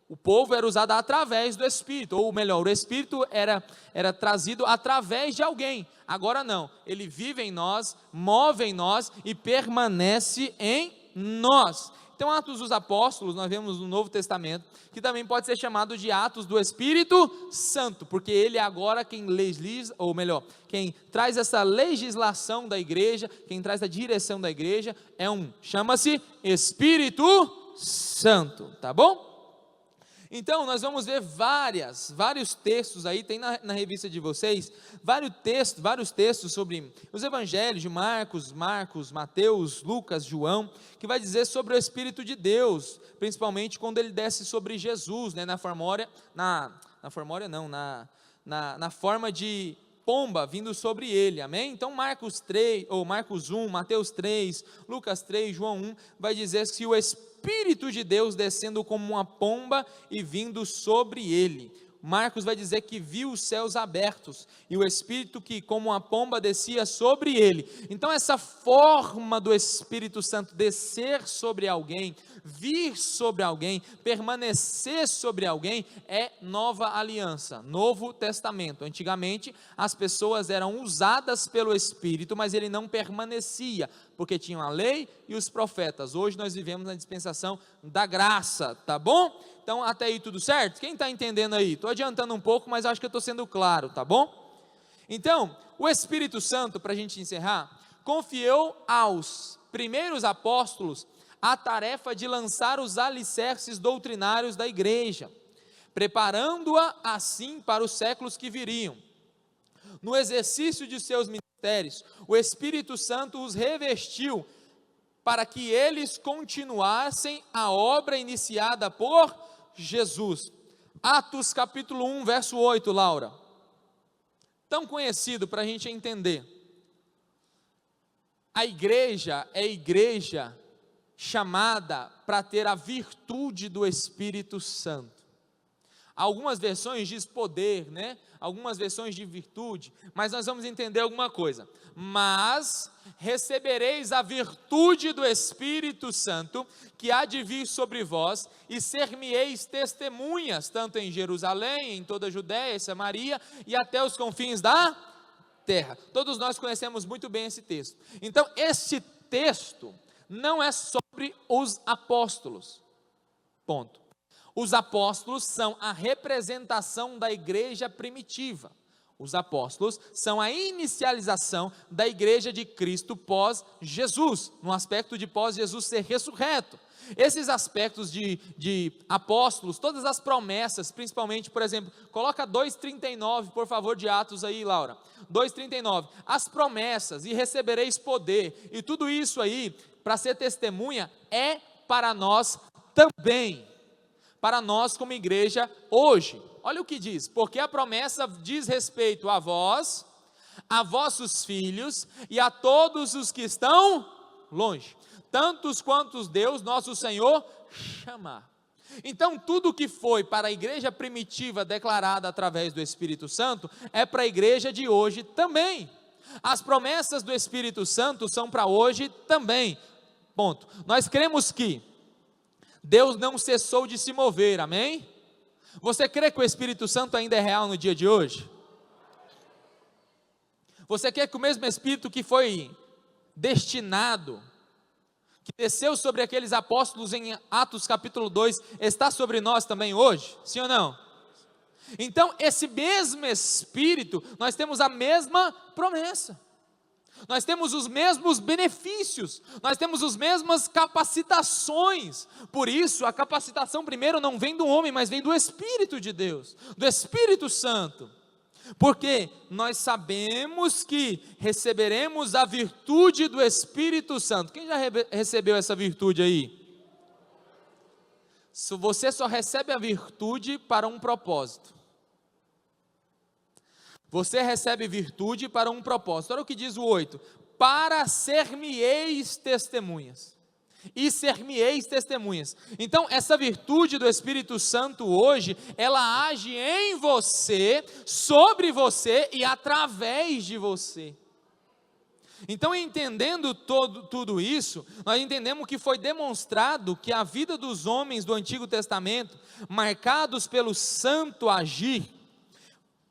o povo era usado através do Espírito, ou melhor, o Espírito era trazido através de alguém. Agora não, ele vive em nós, move em nós e permanece em nós. Então, Atos dos Apóstolos, nós vemos no Novo Testamento, que também pode ser chamado de Atos do Espírito Santo, porque ele é agora quem legisla, ou melhor, quem traz essa legislação da igreja, quem traz a direção da igreja, chama-se Espírito Santo, tá bom? Então, nós vamos ver vários textos aí, tem na revista de vocês, vários textos sobre os evangelhos de Marcos, Mateus, Lucas, João, que vai dizer sobre o Espírito de Deus, principalmente quando ele desce sobre Jesus, né, na forma de pomba vindo sobre ele, amém? Então Marcos 1, Mateus 3, Lucas 3, João 1, vai dizer que o Espírito de Deus descendo como uma pomba e vindo sobre ele. Marcos vai dizer que viu os céus abertos, e o Espírito que como uma pomba descia sobre ele. Então essa forma do Espírito Santo descer sobre alguém, vir sobre alguém, permanecer sobre alguém, é nova aliança, Novo Testamento. Antigamente as pessoas eram usadas pelo Espírito, mas ele não permanecia, porque tinham a lei e os profetas. Hoje nós vivemos na dispensação da graça, tá bom? Então até aí tudo certo? Quem está entendendo aí? Estou adiantando um pouco, mas acho que eu estou sendo claro, tá bom? Então, o Espírito Santo, para a gente encerrar, confiou aos primeiros apóstolos a tarefa de lançar os alicerces doutrinários da igreja, preparando-a assim para os séculos que viriam. No exercício de seus ministérios, o Espírito Santo os revestiu para que eles continuassem a obra iniciada por Jesus. Atos capítulo 1, verso 8, Laura. Tão conhecido para a gente entender. A igreja é igreja chamada para ter a virtude do Espírito Santo. Algumas versões diz poder, né? Algumas versões de virtude, mas nós vamos entender alguma coisa. Mas recebereis a virtude do Espírito Santo, que há de vir sobre vós, e ser-me-eis testemunhas, tanto em Jerusalém, em toda a Judéia e Samaria, e até os confins da terra. Todos nós conhecemos muito bem esse texto. Então, esse texto não é sobre os apóstolos, ponto. Os apóstolos são a representação da igreja primitiva. Os apóstolos são a inicialização da igreja de Cristo pós-Jesus, no aspecto de pós-Jesus ser ressurreto. Esses aspectos de apóstolos, todas as promessas, principalmente, por exemplo, coloca 2,39, por favor, de Atos aí, Laura. 2,39, as promessas, e recebereis poder, e tudo isso aí, para ser testemunha, é para nós também. Para nós como igreja hoje, olha o que diz, porque a promessa diz respeito a vós, a vossos filhos e a todos os que estão longe, tantos quantos Deus nosso Senhor chamar. Então tudo que foi para a igreja primitiva declarada através do Espírito Santo, é para a igreja de hoje também. As promessas do Espírito Santo são para hoje também, ponto. Nós cremos que Deus não cessou de se mover, amém? Você crê que o Espírito Santo ainda é real no dia de hoje? Você crê que o mesmo Espírito que foi destinado, que desceu sobre aqueles apóstolos em Atos capítulo 2, está sobre nós também hoje? Sim ou não? Então, esse mesmo Espírito, nós temos a mesma promessa. Nós temos os mesmos benefícios, nós temos as mesmas capacitações. Por isso, a capacitação primeiro não vem do homem, mas vem do Espírito de Deus, do Espírito Santo. Porque nós sabemos que receberemos a virtude do Espírito Santo. Quem já recebeu essa virtude aí? Você só recebe a virtude para um propósito. Você recebe virtude para um propósito. Olha o que diz o 8: para ser-me-eis testemunhas. E ser-me-eis testemunhas. Então, essa virtude do Espírito Santo hoje, ela age em você, sobre você e através de você. Então, entendendo tudo isso, nós entendemos que foi demonstrado que a vida dos homens do Antigo Testamento, marcados pelo santo agir,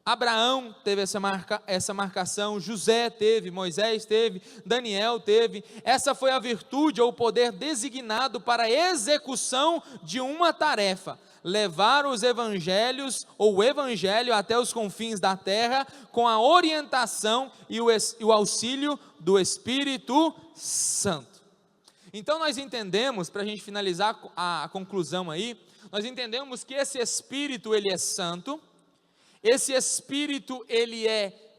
Abraão teve essa marcação, José teve, Moisés teve, Daniel teve. Essa foi a virtude ou o poder designado para a execução de uma tarefa: levar os evangelhos ou o evangelho até os confins da terra, com a orientação e o auxílio do Espírito Santo. Então nós entendemos, para a gente finalizar a conclusão aí, nós entendemos que esse Espírito, ele é santo. Esse Espírito, ele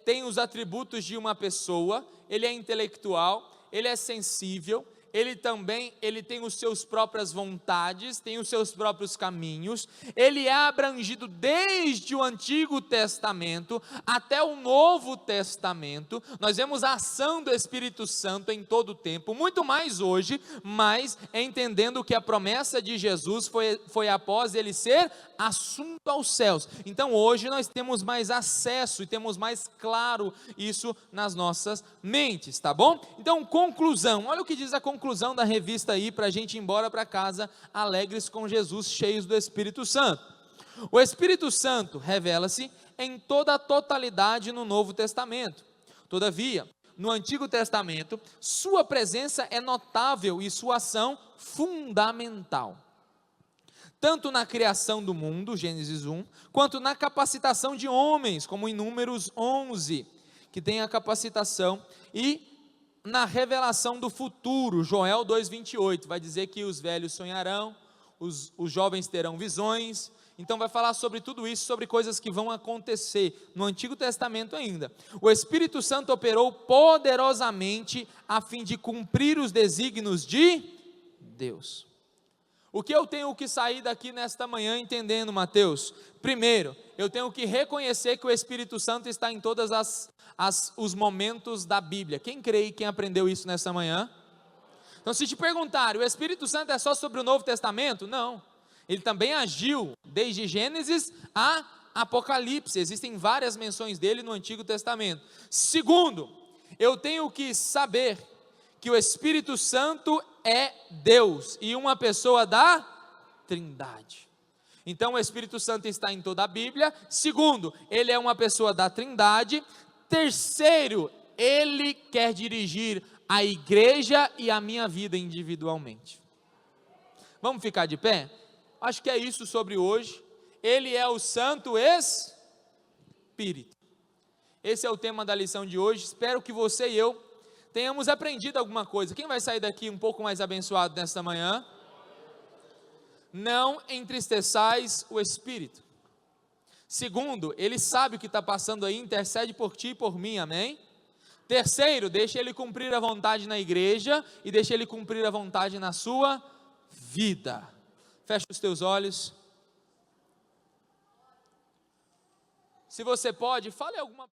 tem os atributos de uma pessoa, ele é intelectual, ele é sensível, ele tem os seus próprias vontades, tem os seus próprios caminhos, ele é abrangido desde o Antigo Testamento até o Novo Testamento. Nós vemos a ação do Espírito Santo em todo o tempo, muito mais hoje, mas entendendo que a promessa de Jesus foi após ele ser assunto aos céus. Então hoje nós temos mais acesso e temos mais claro isso nas nossas mentes, tá bom? Então, conclusão, olha o que diz a conclusão da revista aí, para a gente ir embora para casa alegres com Jesus, cheios do Espírito Santo. O Espírito Santo revela-se em toda a totalidade no Novo Testamento. Todavia, no Antigo Testamento, sua presença é notável e sua ação fundamental, tanto na criação do mundo, Gênesis 1, quanto na capacitação de homens, como em Números 11, que tem a capacitação, e na revelação do futuro, Joel 2,28, vai dizer que os velhos sonharão, os jovens terão visões. Então vai falar sobre tudo isso, sobre coisas que vão acontecer no Antigo Testamento ainda. O Espírito Santo operou poderosamente a fim de cumprir os desígnios de Deus. O que eu tenho que sair daqui nesta manhã entendendo, Mateus? Primeiro, eu tenho que reconhecer que o Espírito Santo está em todos os momentos da Bíblia. Quem crê e quem aprendeu isso nesta manhã? Então, se te perguntarem, o Espírito Santo é só sobre o Novo Testamento? Não. Ele também agiu desde Gênesis a Apocalipse. Existem várias menções dele no Antigo Testamento. Segundo, eu tenho que saber que o Espírito Santo é Deus e uma pessoa da Trindade. Então o Espírito Santo está em toda a Bíblia. Segundo, ele é uma pessoa da Trindade. Terceiro, ele quer dirigir a igreja e a minha vida individualmente. Vamos ficar de pé? Acho que é isso sobre hoje. Ele é o Santo Espírito. Esse é o tema da lição de hoje. Espero que você e eu tenhamos aprendido alguma coisa. Quem vai sair daqui um pouco mais abençoado nesta manhã? Não entristeçais o Espírito. Segundo, ele sabe o que está passando aí, intercede por ti e por mim, amém? Terceiro, deixa ele cumprir a vontade na igreja e deixa ele cumprir a vontade na sua vida. Fecha os teus olhos. Se você pode, fale alguma